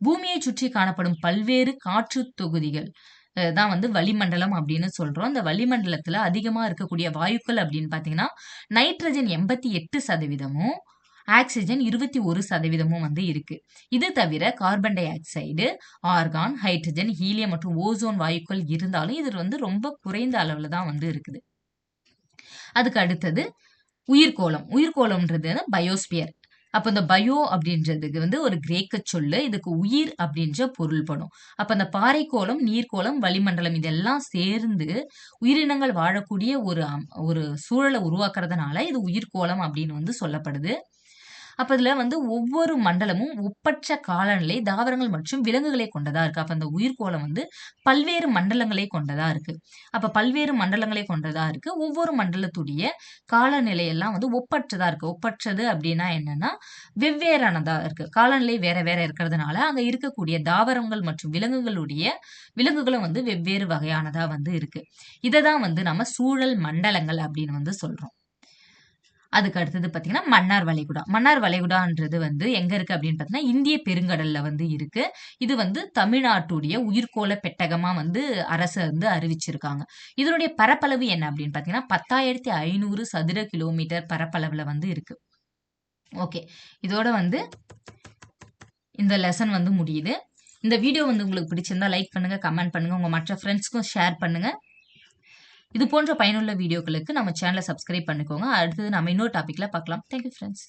பூமியை சுற்றி காணப்படும் பல்வேறு காற்று தொகுதிகள் தான் வந்து வளிமண்டலம் அப்படின்னு சொல்றோம். இந்த வளிமண்டலத்துல அதிகமா இருக்கக்கூடிய வாயுக்கள் அப்படின்னு பார்த்தீங்கன்னா, நைட்ரஜன் 88%, ஆக்ஸிஜன் 21% வந்து இருக்கு. இது தவிர carbon di oxide, argon, hydrogen, helium மற்றும் ஓசோன் வாயுக்கள் இருந்தாலும் இது வந்து ரொம்ப குறைந்த அளவுல தான் வந்து இருக்குது. அதுக்கு அடுத்தது உயிர்க்கோளம். உயிர்க்கோளம்ன்றது பயோஸ்பியர். அப்ப இந்த பயோ அப்படின்றதுக்கு வந்து ஒரு கிரேக்க சொல்லு. இதுக்கு உயிர் அப்படின்ற பொருள்படும். அப்ப அந்த பாறைக்கோளம், நீர்க்கோளம், வளிமண்டலம் இதெல்லாம் சேர்ந்து உயிரினங்கள் வாழக்கூடிய ஒரு சூழல உருவாக்குறதுனால இது உயிர்க்கோளம் அப்படின்னு வந்து சொல்லப்படுது. அப்ப இதுல வந்து ஒவ்வொரு மண்டலமும் ஒப்பற்ற காலநிலை, தாவரங்கள் மற்றும் விலங்குகளை கொண்டதா இருக்கு. அப்ப அந்த உயிர்க்கோளம் வந்து பல்வேறு மண்டலங்களை கொண்டதா இருக்கு. அப்ப பல்வேறு மண்டலங்களை கொண்டதா இருக்கு. ஒவ்வொரு மண்டலத்துடைய காலநிலை எல்லாம் வந்து ஒப்பற்றதா இருக்கு. ஒப்பற்றது அப்படின்னா என்னன்னா, வெவ்வேறானதா இருக்கு. காலநிலை வேற வேற இருக்கிறதுனால, அங்க இருக்கக்கூடிய தாவரங்கள் மற்றும் விலங்குகளும் வந்து வெவ்வேறு வகையானதா வந்து இருக்கு. இத தான் வந்து நம்ம சூழல் மண்டலங்கள் அப்படின்னு வந்து சொல்றோம். அதுக்கு அடுத்தது பார்த்தீங்கன்னா, மன்னார் வளைகுடா. மன்னார் வளைகுடான்றது வந்து எங்க இருக்கு அப்படின்னு பார்த்தீங்கன்னா, இந்திய பெருங்கடல்ல வந்து இருக்கு. இது வந்து தமிழ்நாட்டுடைய உயிர்க்கோள பெட்டகமா வந்து அரசு வந்து அறிவிச்சிருக்காங்க. இதனுடைய பரப்பளவு என்ன அப்படின்னு பார்த்தீங்கன்னா, 10,500 சதுர கிலோமீட்டர் பரப்பளவுல வந்து இருக்கு. ஓகே. இதோட வந்து இந்த லெசன் வந்து முடியுது. இந்த வீடியோ வந்து உங்களுக்கு பிடிச்சிருந்தா லைக் பண்ணுங்க, கமெண்ட் பண்ணுங்க. உங்க மற்ற ஃப்ரெண்ட்ஸ்க்கும் ஷேர் பண்ணுங்க. இது போன்ற பயனுள்ள வீடியோக்களுக்கு நம்ம சேனலை சப்ஸ்கிரைப் பண்ணிக்கோங்க. அடுத்தது நம்ம இன்னொரு டாபிக்ல பார்க்கலாம். Thank you friends.